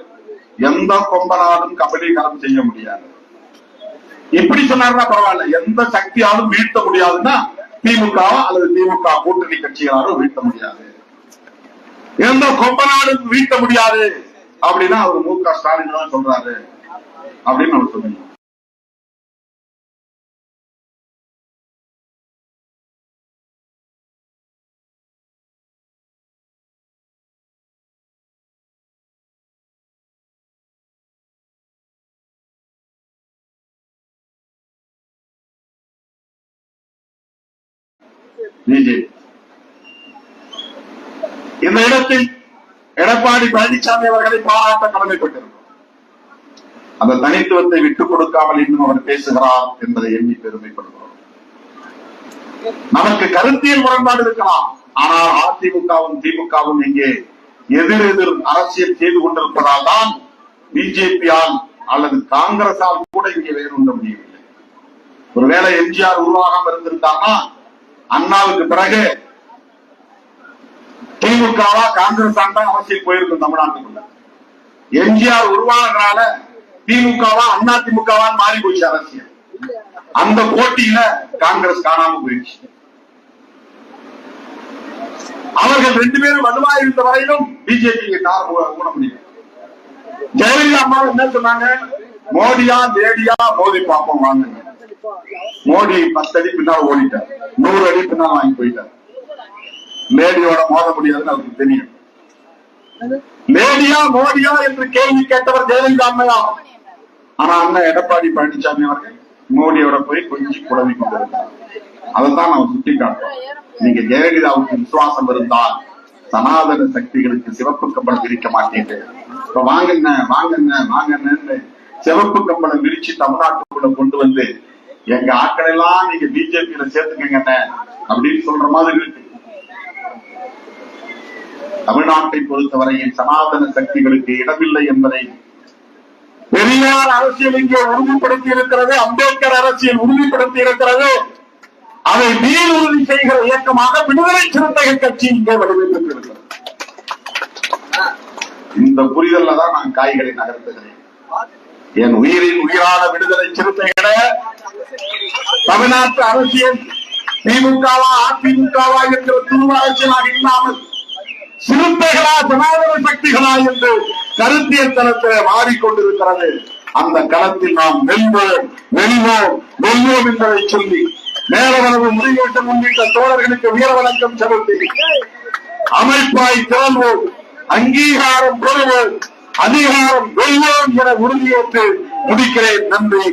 எந்த கொம்பனாலும் கபலீகரம் செய்ய முடியாது. இப்படி சொன்னாருன்னா பரவாயில்ல, எந்த சக்தியாலும் வீழ்த்த முடியாதுன்னா திமுக அல்லது திமுக கூட்டணி கட்சிகளாலும் வீழ்த்த முடியாது. எந்த கொம்பனாலும் வீழ்த்த முடியாது அப்படின்னா அவர் மு.க. ஸ்டாலின் தான் சொல்றாரு அப்படின்னு அவர் சொன்னீங்க. இந்த இடத்தில் எடப்பாடி பழனிசாமி அவர்களை பாராட்ட கடமைப்பட்டிருக்கிறார். அந்த தனித்துவத்தை விட்டுக் கொடுக்காமல் இன்னும் அவர் பேசுகிறார் என்பதை எண்ணி பெருமைப்படுகிறோம். நமக்கு கருத்தியல் முரண்பாடு இருக்கலாம், ஆனால் அதிமுகவும் திமுகவும் இங்கே எதிரெதிர் அரசியல் செய்து கொண்டிருப்பதால் தான் பிஜேபியால் அல்லது காங்கிரஸால் கூட இங்கே வேறுண்ட முடியவில்லை. ஒருவேளை எம்ஜிஆர் உருவாகாம இருந்திருந்தாங்கன்னா அண்ணாவுக்கு பிறகு திமுகவா காங்கிரஸ் தான் அரசியல் போயிருக்கும் தமிழ்நாட்டுக்குள்ள. எம்ஜிஆர் உருவானதுனால திமுகவா அதிமுகவா மாறி போச்சு அரசியல். அந்த போட்டியில காங்கிரஸ் காணாம போயிடுச்சு. அவர்கள் ரெண்டு பேரும் வலுவாக இருந்த வரையிலும் பிஜேபி ஊட முடியும். ஜெயலலிதா அம்மா என்ன சொன்னாங்க? மோடியா லேடியா மோதி பார்ப்போம் வாங்க. மோடி 10 அடி பின்னால் ஓடிட்டார், 100 அடி பின்னால் வாங்கி போயிட்டார். லேடியோட மோத முடியாதுன்னு அவருக்கு தெரியும். லேடியா மோடியா என்று கேள்வி கேட்டவர் ஜெயலலிதா அம்மையா. ஆனா அண்ணன் எடப்பாடி பழனிசாமி அவர்கள் மோடியோட போய் கொஞ்சம் குழம்பி கொண்டிருக்கிறார். அதைத்தான் நான் சுட்டி காட்டுறோம். நீங்க ஜெயலலிதாவுக்கு விசுவாசம் இருந்தால் சனாதன சக்திகளுக்கு சிவப்பு கம்பளம் விரிக்க மாட்டீர்கள். இப்ப வாங்கண்ண வாங்கண்ண வாங்கன்னு சிவப்பு கம்பளம் விரிச்சு தமிழ்நாட்டுக்குள்ள கொண்டு வந்து எங்க ஆட்கள் எல்லாம் நீங்க பிஜேபியில சேர்த்துக்கங்க அப்படின்னு சொல்ற மாதிரி இருக்கு. தமிழ்நாட்டை பொறுத்தவரையில் சனாதன சக்திகளுக்கு இடமில்லை என்பதை பெரியார் அரசியல் இங்கே உறுதிப்படுத்தி இருக்கிறது, அம்பேத்கர் அரசியல் உறுதிப்படுத்தி இருக்கிறது. அதை மீள் உறுதி செய்கிற இயக்கமாக விடுதலை சிறுத்தைகள் கட்சி இங்கே வடிவமைத்திருக்கிறது. இந்த புரிதல்ல தான் நான் காய்களை நகர்த்துகிறேன். என் உயிரின் உயிரான விடுதலை சிறுத்தைகளை தமிழ்நாட்டு அரசியல் திமுகவா அதிமுகவா என்கிற துருவ அரசியலாக இல்லாமல் சிறுத்தைகளா சனாதன சக்திகளா என்று கருத்தியல் தளத்தில் மாறிக்கொண்டிருக்கிறது. அந்த களத்தில் நாம் வெல்வோம் வெல்வோம் வெல்வோம் என்பதை சொல்லி மேலவரவு முடிவீட்டம் உள்ளிட்ட தோழர்களுக்கு வீர வணக்கம் செலுத்தி அமைப்பாய் திறல்வோம், அங்கீகாரம் பெறுவோம், அதிகாரம் வெல்வோம் என உறுதியேற்று முடிக்கிறேன். நன்றி.